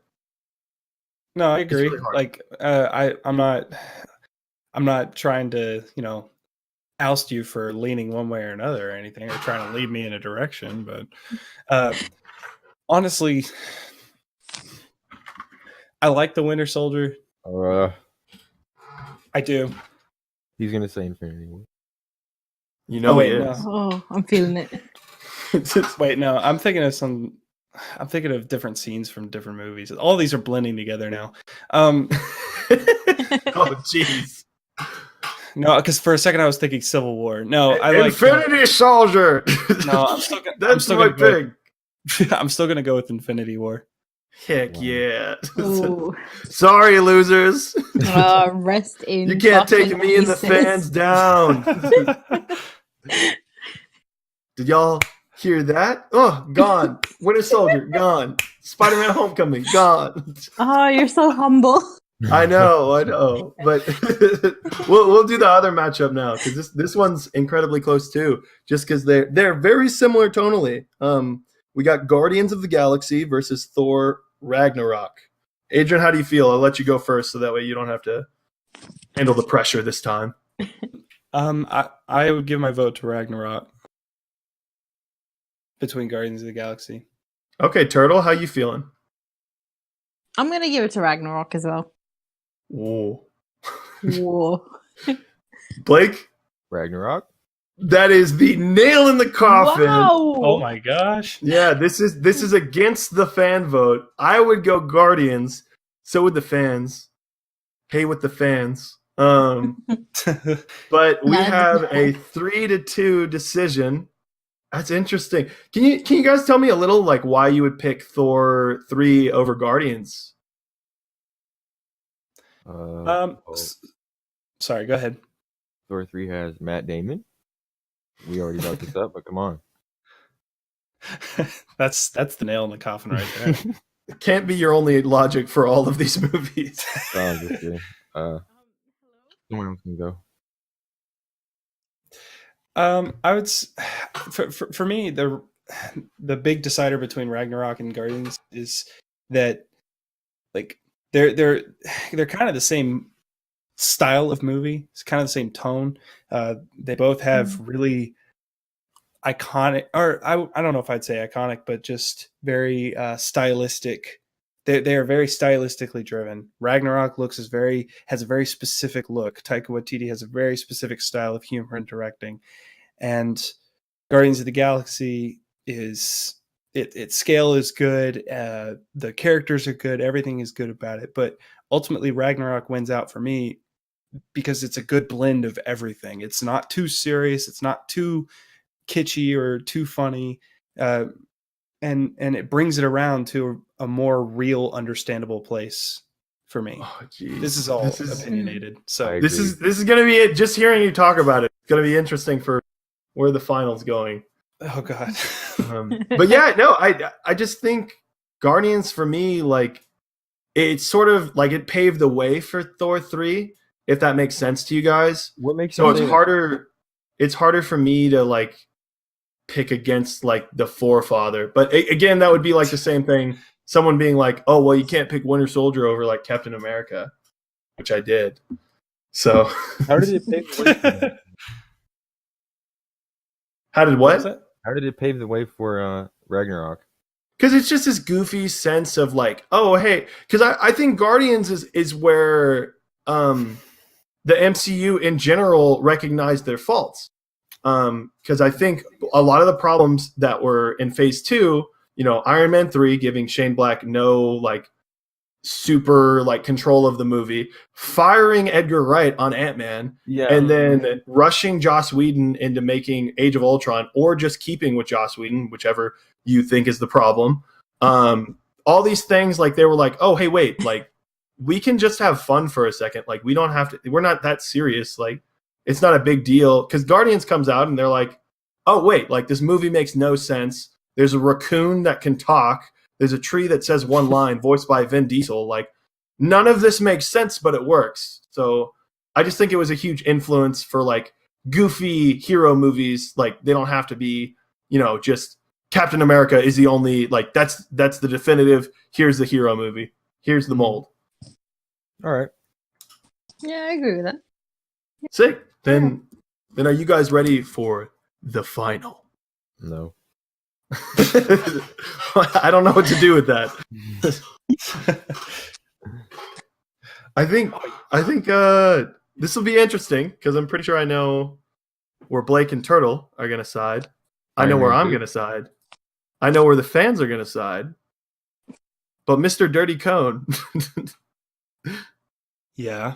No, I agree. Really like, I'm not trying to, oust you for leaning one way or another or anything, or trying to lead me in a direction. But honestly, I like the Winter Soldier. I do. He's gonna say Infinity War. He is. No. Oh, I'm feeling it. Wait, no, I'm thinking of different scenes from different movies. All these are blending together now. Oh, jeez. No, because for a second I was thinking Civil War. No, I like Infinity Soldier. No, I'm still gonna. That's my pick. I'm still gonna go with Infinity War. Heck yeah! Sorry, losers. Rest in. You can't take me and the fans down. Did y'all hear that? Oh, gone. Winter Soldier, gone. Spider-Man: Homecoming, gone. Oh, you're so humble. I know. But we'll do the other matchup now, because this one's incredibly close too. Just because they're very similar tonally. We got Guardians of the Galaxy versus Thor Ragnarok. Adrian, how do you feel? I'll let you go first, so that way you don't have to handle the pressure this time. I would give my vote to Ragnarok between Guardians of the Galaxy. Okay, Turtle, how you feeling? I'm gonna give it to Ragnarok as well. Whoa. Whoa. Blake? Ragnarok. That is the nail in the coffin. Wow. Oh my gosh. Yeah, this is against the fan vote. I would go Guardians. So would the fans. Hey with the fans. But we have a 3-2 decision. That's interesting. Can you guys tell me a little like why you would pick Thor 3 over Guardians? Sorry, go ahead. Thor 3 has Matt Damon. We already brought this up, but come on. That's the nail in the coffin right there. It can't be your only logic for all of these movies. Someone else can go. I would for me the big decider between Ragnarok and Guardians is that like they're kind of the same style of movie. It's kind of the same tone. They both have really iconic, or I don't know if I'd say iconic, but just very stylistic. They are very stylistically driven. Ragnarok has a very specific look. Taika Waititi has a very specific style of humor and directing, and Guardians of the Galaxy its scale is good. The characters are good. Everything is good about it. But ultimately, Ragnarok wins out for me because it's a good blend of everything. It's not too serious. It's not too kitschy or too funny. And it brings it around to a more real, understandable place for me. Oh, geez. This is all opinionated. So this is gonna be it. Just hearing you talk about it, it's gonna be interesting for where the final's going. Oh God. But yeah, no, I just think Guardians for me, like it's sort of like it paved the way for Thor 3, if that makes sense to you guys. What makes so it's harder? It's harder for me to like pick against like the forefather, but again, that would be like the same thing. Someone being like, "Oh, well, you can't pick Winter Soldier over like Captain America," which I did. So how did it pave the way for that? How did what? How did it pave the way for Ragnarok? Because it's just this goofy sense of like, oh, hey, because I think Guardians is where the MCU in general recognized their faults. Because I think a lot of the problems that were in Phase 2, Iron Man 3 giving Shane Black no like super like control of the movie, firing Edgar Wright on Ant-Man, and then rushing Joss Whedon into making Age of Ultron, or just keeping with Joss Whedon, whichever you think is the problem. All these things, like they were like, oh, hey, wait, like we can just have fun for a second. Like we don't have to, we're not that serious. Like it's not a big deal. Because Guardians comes out and they're like, oh, wait, like this movie makes no sense. There's a raccoon that can talk. There's a tree that says one line voiced by Vin Diesel. Like none of this makes sense, but it works. So I just think it was a huge influence for like goofy hero movies. Like they don't have to be, just Captain America is the only, like that's the definitive, here's the hero movie. Here's the mold. All right. Yeah, I agree with that. Sick. Then are you guys ready for the final? No. I don't know what to do with that. I think this will be interesting because I'm pretty sure I know where Blake and Turtle are going to side. I know where I'm going to side. I know where the fans are going to side. But Mr. Dirty Cone. Yeah.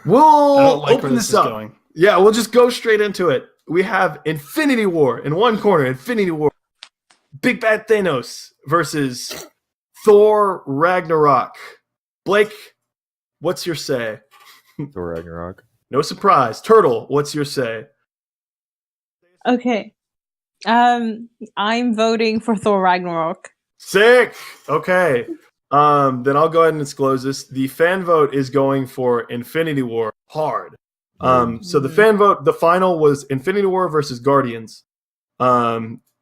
We'll open this up. Going. Yeah, we'll just go straight into it. We have Infinity War in one corner. Infinity War. Big Bad Thanos versus Thor Ragnarok. Blake, what's your say? Thor Ragnarok. No surprise. Turtle, what's your say? Okay. I'm voting for Thor Ragnarok. Sick. Okay. Then I'll go ahead and disclose this. The fan vote is going for Infinity War hard. So the fan vote, the final was Infinity War versus Guardians.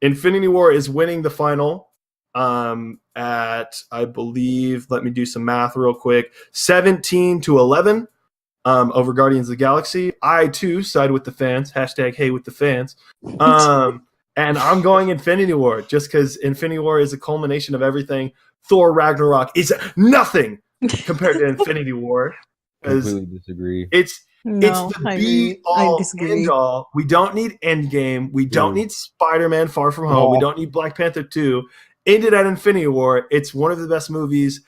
Infinity War is winning the final. at, I believe, let me do some math real quick, 17-11 over Guardians of the Galaxy. I too side with the fans. Hashtag hey with the fans. And I'm going Infinity War just because Infinity War is a culmination of everything. Thor Ragnarok is nothing compared to Infinity War. Completely disagree. It's the be all end all. We don't need Endgame. We don't need Spider-Man Far From Home. We don't need Black Panther 2. Ended at Infinity War. It's one of the best movies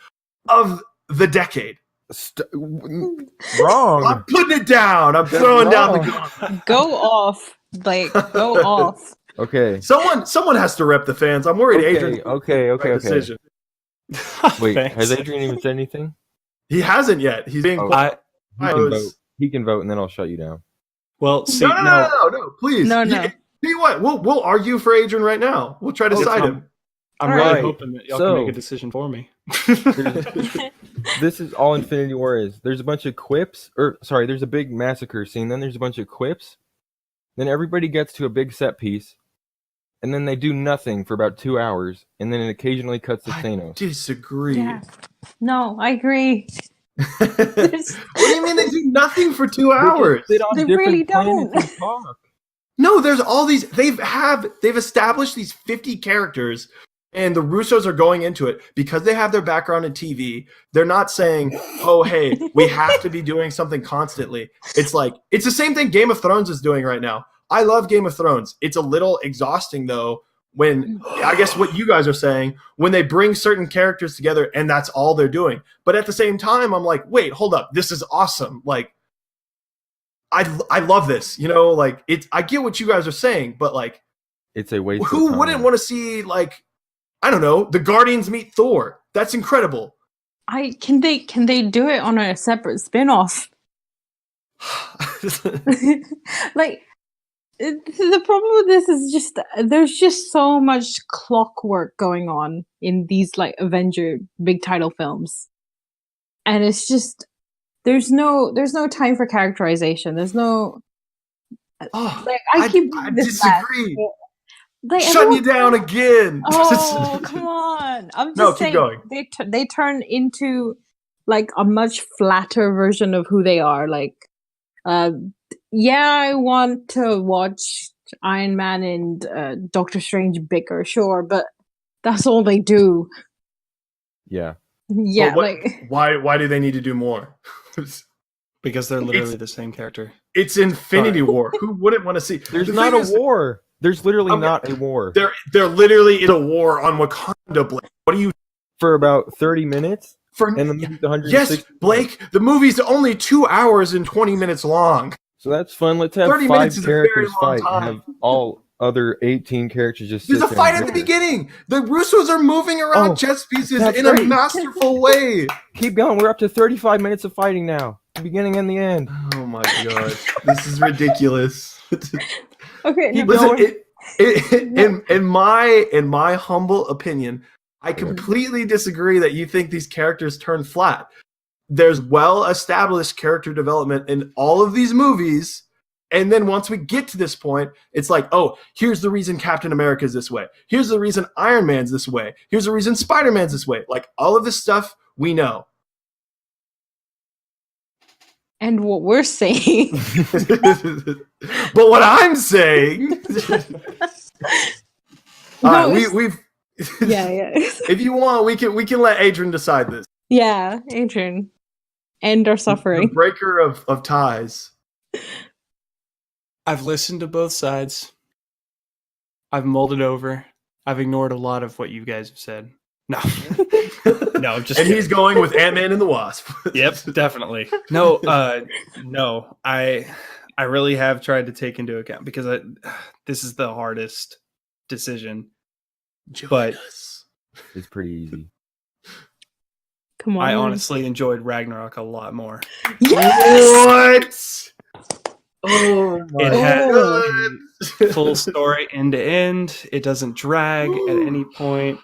of the decade. Wrong. I'm putting it down. I'm throwing down the gun. Go off. Like, go off. Okay. Someone has to rep the fans. I'm worried Adrian. Okay. Decision. Wait, Thanks. has Adrian even said anything? He hasn't yet. He's being quiet. He can vote, and then I'll shut you down. Well, see, no, please. No. Tell you what, we'll argue for Adrian right now. We'll try to side him. I'm really hoping that y'all can make a decision for me. This is all Infinity War is. There's a bunch of quips, there's a big massacre scene, then there's a bunch of quips, then everybody gets to a big set piece, and then they do nothing for about 2 hours, and then it occasionally cuts to Thanos. I disagree. Yeah. No, I agree. What do you mean they do nothing for 2 hours? They really don't. No, there's all these. They've established these 50 characters, and the Russos are going into it because they have their background in TV. They're not saying, "Oh, hey, we have to be doing something constantly." It's like it's the same thing Game of Thrones is doing right now. I love Game of Thrones. It's a little exhausting though when I guess what you guys are saying when they bring certain characters together and that's all they're doing. But at the same time, I'm like, wait, hold up, this is awesome. Like, I love this. You know, like I get what you guys are saying, but like, it's a waste. Who wouldn't want to see like, I don't know, the Guardians meet Thor? That's incredible. Can they do it on a separate spin-off? Like. The problem with this is just there's just so much clockwork going on in these like Avenger big title films, and it's just there's no time for characterization. There's no I disagree. Like, shut you down again. Oh come on! I'm just saying, keep going. They turn into like a much flatter version of who they are. Like, yeah, I want to watch Iron Man and Doctor Strange bicker, sure, but that's all they do. Yeah. Yeah, why do they need to do more? Because they're literally the same character. It's Infinity War. Who wouldn't want to see? There's not a war. There's literally not a war. There literally is a war on Wakanda, Blake. What do you for about 30 minutes? And the movie's 160. Yes, Blake, the movie's only 2 hours and 20 minutes long. So that's fun. Let's have 5 characters fight and have all other 18 characters just sit there. There's a fight at the beginning. The Russos are moving around chess pieces in a masterful way. Keep going. We're up to 35 minutes of fighting now. The beginning and the end. Oh my god. This is ridiculous. Okay, listen, in my humble opinion, I completely disagree that you think these characters turn flat. There's well-established character development in all of these movies, and then once we get to this point, it's like, oh, here's the reason Captain America's this way. Here's the reason Iron Man's this way. Here's the reason Spider-Man's this way. Like, all of this stuff, we know. And what we're saying. But what I'm saying... we've... Yeah. If you want, we can let Adrian decide this. Yeah, Adrian. End our suffering. The breaker of ties. I've listened to both sides. I've mulled it over. I've ignored a lot of what you guys have said. No. No, just and he's going with Ant-Man and the Wasp. Yep, definitely. No, I really have tried to take into account because this is the hardest decision. But it's pretty easy. Come on. I honestly enjoyed Ragnarok a lot more. Yes! What? Oh my god. It had a full story end to end. It doesn't drag at any point.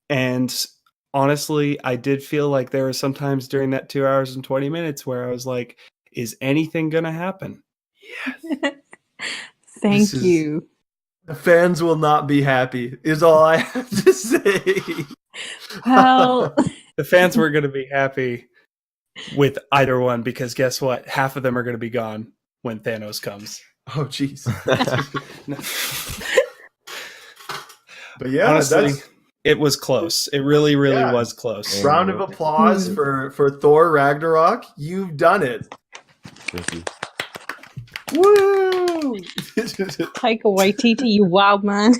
And honestly, I did feel like there were some times during that 2 hours and 20 minutes where I was like, is anything going to happen? Yes. Thank you. The fans will not be happy, is all I have to say. Well, The fans were going to be happy with either one because guess what? Half of them are going to be gone when Thanos comes. Oh, jeez. But yeah, honestly, it was close. It really, really Yeah. was close. Round of applause for Thor Ragnarok. You've done it. Thank you. Woo! Taika Waititi, you wild man.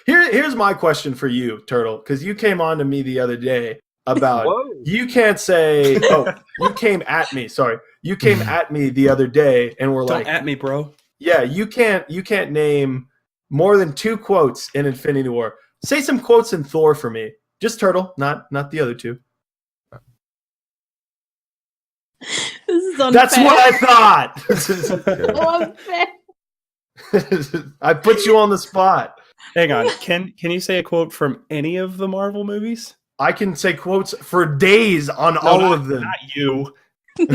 Here's my question for you, Turtle, because you came on to me the other day about Whoa. you can't say. Oh, you came at me. Sorry, you came at me the other day, and we're Don't like, at me, bro. yeah, you can't name more than 2 quotes in Infinity War. Say some quotes in Thor for me. Just Turtle, not the other 2. This is unfair. That's what I thought. So unfair. I put you on the spot. Hang on. Can you say a quote from any of the Marvel movies? I can say quotes for days on all of them. Not you. To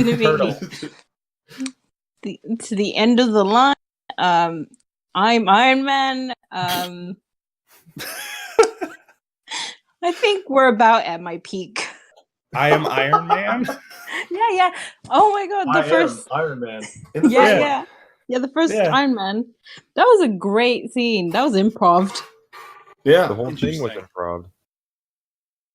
the end of the line. I'm Iron Man. I think we're about at my peak. I am Iron Man. Yeah. Oh my god, the first Iron Man. Yeah, the first Iron Man. That was a great scene. That was improv. Yeah. The whole thing was improv.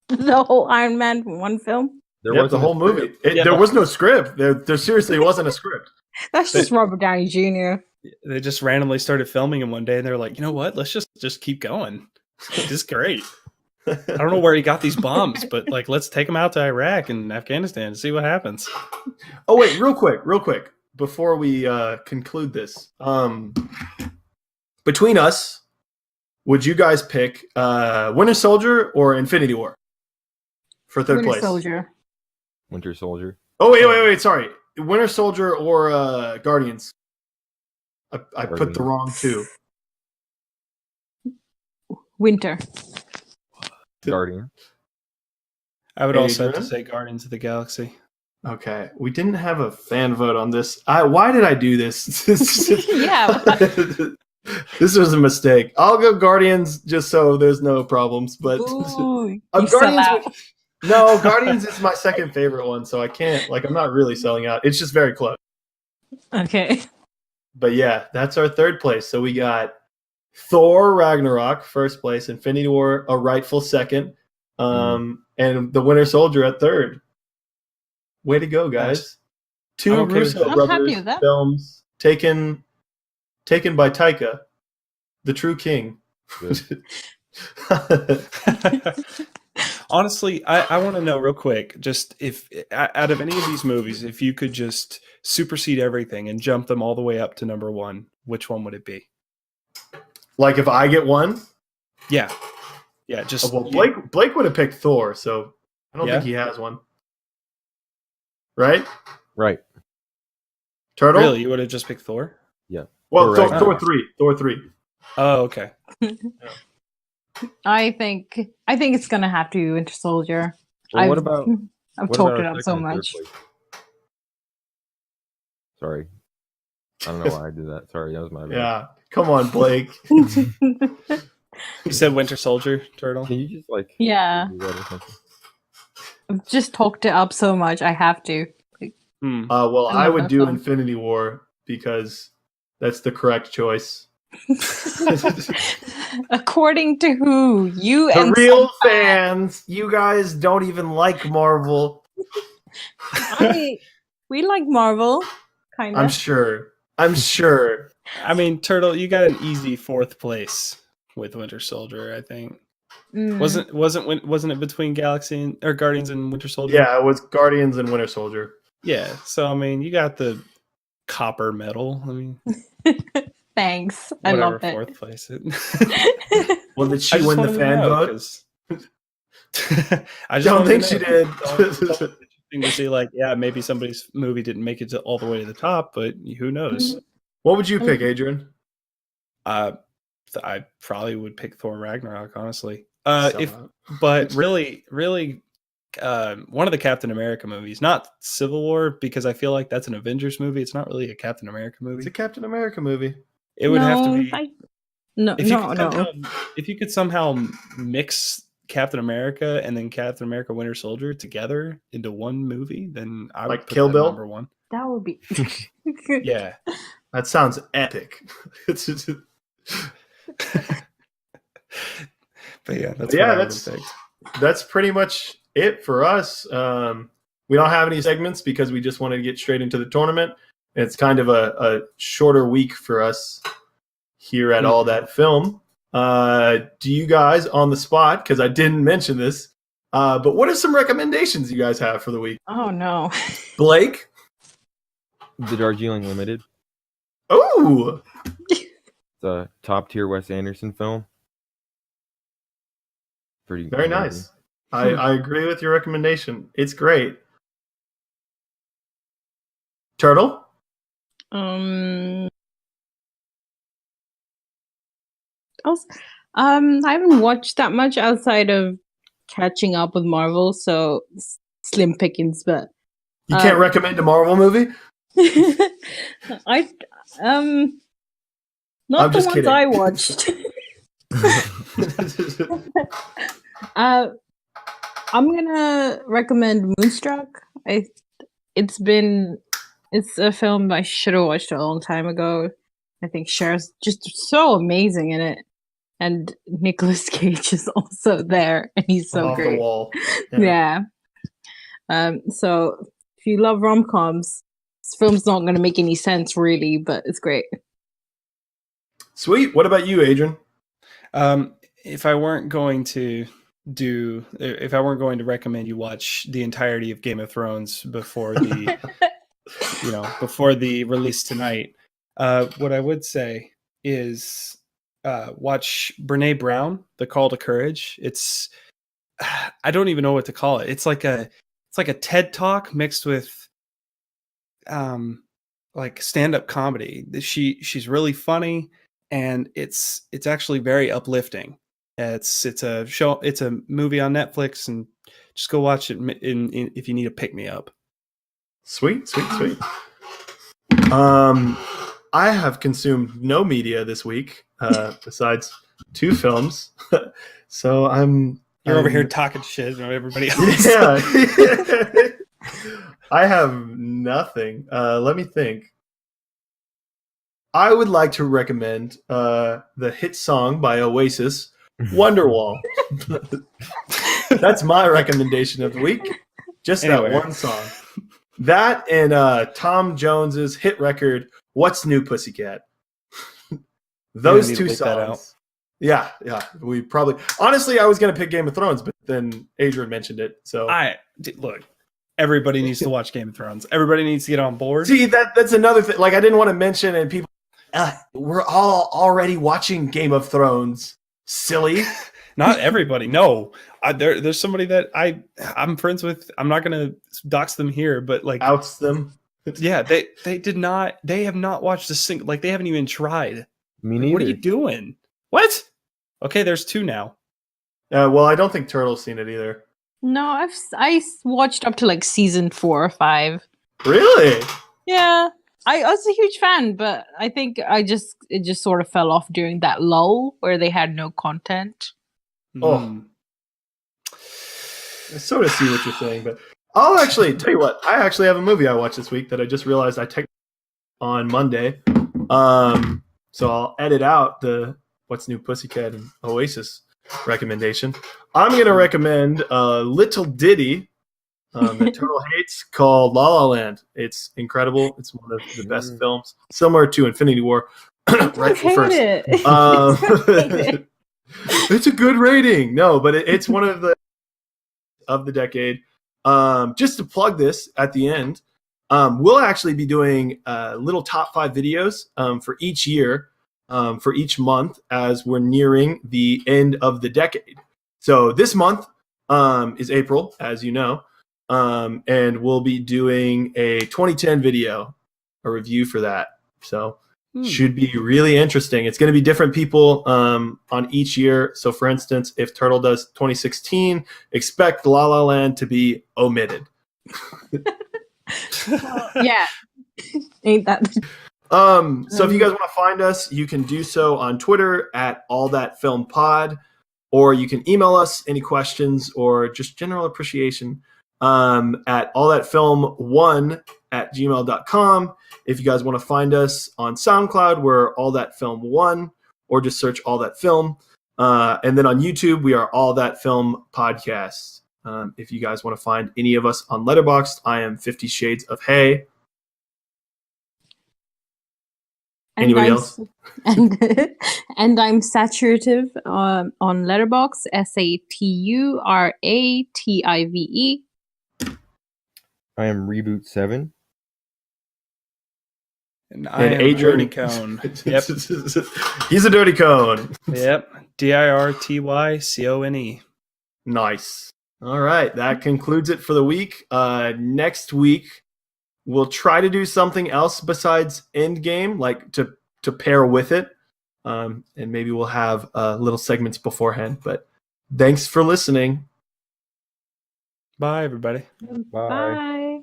The whole Iron Man from one film. There was the whole movie. There was no script. There seriously wasn't a script. That's just Robert Downey Jr. They just randomly started filming him one day, and they're like, you know what? Let's just keep going. This is great. I don't know where he got these bombs, but like, let's take them out to Iraq and Afghanistan and see what happens. Oh wait, real quick, before we conclude this, between us, would you guys pick Winter Soldier or Infinity War for third place? Winter Soldier. Oh wait, sorry, Winter Soldier or Guardians. I put the wrong 2. Winter. Guardian. I would also have to say Guardians of the Galaxy. Okay, we didn't have a fan vote on this. Why did I do this? Yeah. This was a mistake. I'll go Guardians just so there's no problems. But Ooh, Guardians is my second favorite one, so I can't. I'm not really selling out. It's just very close. Okay. But yeah, that's our third place. So we got Thor Ragnarok first place, Infinity War a rightful second, and the Winter Soldier at third. Way to go, guys! 2 Russo brothers films taken by Taika, the true king. Honestly, I want to know real quick, just if out of any of these movies, if you could just supersede everything and jump them all the way up to number 1, which one would it be? Like if I get one? Yeah. Just Blake would have picked Thor, so I don't think he has one. Right? Right. Turtle? Really? You would have just picked Thor? Yeah. Well, Thor 3. Thor 3. Oh, okay. I think it's gonna have to be Winter Soldier. Well, I've talked it up so much. Sorry. I don't know why I did that. Sorry, that was my bad. Yeah. Come on, Blake. You said Winter Soldier, Turtle? Can you just Yeah. do that or something? I've just talked it up so much. I have to. Well, I would do Infinity War because that's the correct choice. According to who? You the and real fans. You guys don't even like Marvel. We like Marvel, kind of. I'm sure. I mean, Turtle, you got an easy 4th place with Winter Soldier, I think. Wasn't it between Guardians and Winter Soldier? Yeah, it was Guardians and Winter Soldier. Yeah, so I mean, you got the copper medal. I mean, thanks. I love it. 4th place. Well, did she win the fan vote? I don't think she did. Interesting to see, maybe somebody's movie didn't make it all the way to the top, but who knows? What would you pick, Adrian? I probably would pick Thor Ragnarok, honestly. But really, one of the Captain America movies, not Civil War, because I feel like that's an Avengers movie. It's not really a Captain America movie. It's a Captain America movie. It would have to be. If you could somehow mix Captain America and then Captain America Winter Soldier together into one movie, then I would put Kill Bill number one. That would be. Yeah, that sounds epic. But yeah, that's pretty much it for us. We don't have any segments because we just wanted to get straight into the tournament. It's kind of a shorter week for us here at All That Film. Do you guys on the spot, because I didn't mention this, but what are some recommendations you guys have for the week? Oh, no. Blake? The Darjeeling Limited. Oh! The top-tier Wes Anderson film. Very amazing. Nice. I agree with your recommendation. It's great. Turtle? I haven't watched that much outside of catching up with Marvel, so slim pickings. But you can't recommend a Marvel movie. Not the ones kidding. I watched. I'm gonna recommend Moonstruck. It's a film I should have watched a long time ago. I think Cher's just so amazing in it, and Nicolas Cage is also there, and he's so off great. The wall. Yeah. So if you love rom-coms, this film's not going to make any sense really, but it's great. Sweet. What about you, Adrian? If I weren't going to recommend you watch the entirety of Game of Thrones before the before the release tonight, what I would say is watch Brene Brown, The Call to Courage. It's I don't even know what to call it. It's like a TED Talk mixed with like stand-up comedy. She's really funny, and it's actually very uplifting. It's a show. It's a movie on Netflix, and just go watch it if you need a pick-me-up. Sweet. I have consumed no media this week besides 2 films, so You're over here talking shit about everybody else. Yeah. I have nothing. Let me think. I would like to recommend the hit song by Oasis, Wonderwall. That's my recommendation of the week. Just that one song. That and Tom Jones's hit record, What's New Pussycat? Those 2 songs. Yeah. We probably honestly I was gonna pick Game of Thrones, but then Adrian mentioned it. So look, everybody needs to watch Game of Thrones. Everybody needs to get on board. See, that's another thing. Like I didn't want to mention, and people we're all already watching Game of Thrones. Silly. Not everybody. No. There's somebody that I'm friends with. I'm not gonna dox them here, but like outs them. Yeah, they have not watched a single, like they haven't even tried. Me neither. What are you doing? What? Okay, there's 2 now. Well, I don't think Turtle's seen it either. No, I watched up to like season 4 or 5. Really? Yeah, I was a huge fan, but I think it just sort of fell off during that lull where they had no content. Oh, I sort of see what you're saying, but I'll actually tell you what. I actually have a movie I watched this week that I just realized I texted on Monday. So I'll edit out the What's New Pussycat and Oasis recommendation. I'm going to recommend a little ditty that Turtle hates called La La Land. It's incredible. It's one of the best films, similar to Infinity War. Right first. It's a good rating. No, but it's one of the decade. Just to plug this at the end, we'll actually be doing little top 5 videos for each year, for each month as we're nearing the end of the decade. So this month is April, as you know, and we'll be doing a 2010 video, a review for that. So should be really interesting. It's going to be different people on each year. So for instance, if Turtle does 2016, expect La La Land to be omitted. Yeah. Ain't that So if you guys want to find us, you can do so on Twitter at allthatfilmpod, or you can email us any questions or just general appreciation at allthatfilm1@gmail.com. If you guys want to find us on SoundCloud, we're allthatfilm1, or just search All That Film. And then on YouTube, we are All That Film Podcast. If you guys want to find any of us on Letterboxd, I am 50 Shades of Hay. Anybody else? And I'm Saturative on Letterboxd, SATURATIVE. I am Reboot7. And I am Adrian. Dirty Cone. Yep. He's a dirty cone. Yep. DIRTYCONE. Nice. All right. That concludes it for the week. Next week, we'll try to do something else besides Endgame, like to pair with it. And maybe we'll have little segments beforehand. But thanks for listening. Bye, everybody. Bye.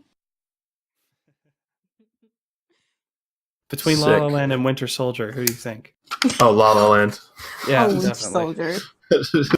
Between La La Land and Winter Soldier, who do you think? Oh, La La Land. Yeah, Winter definitely. Soldier.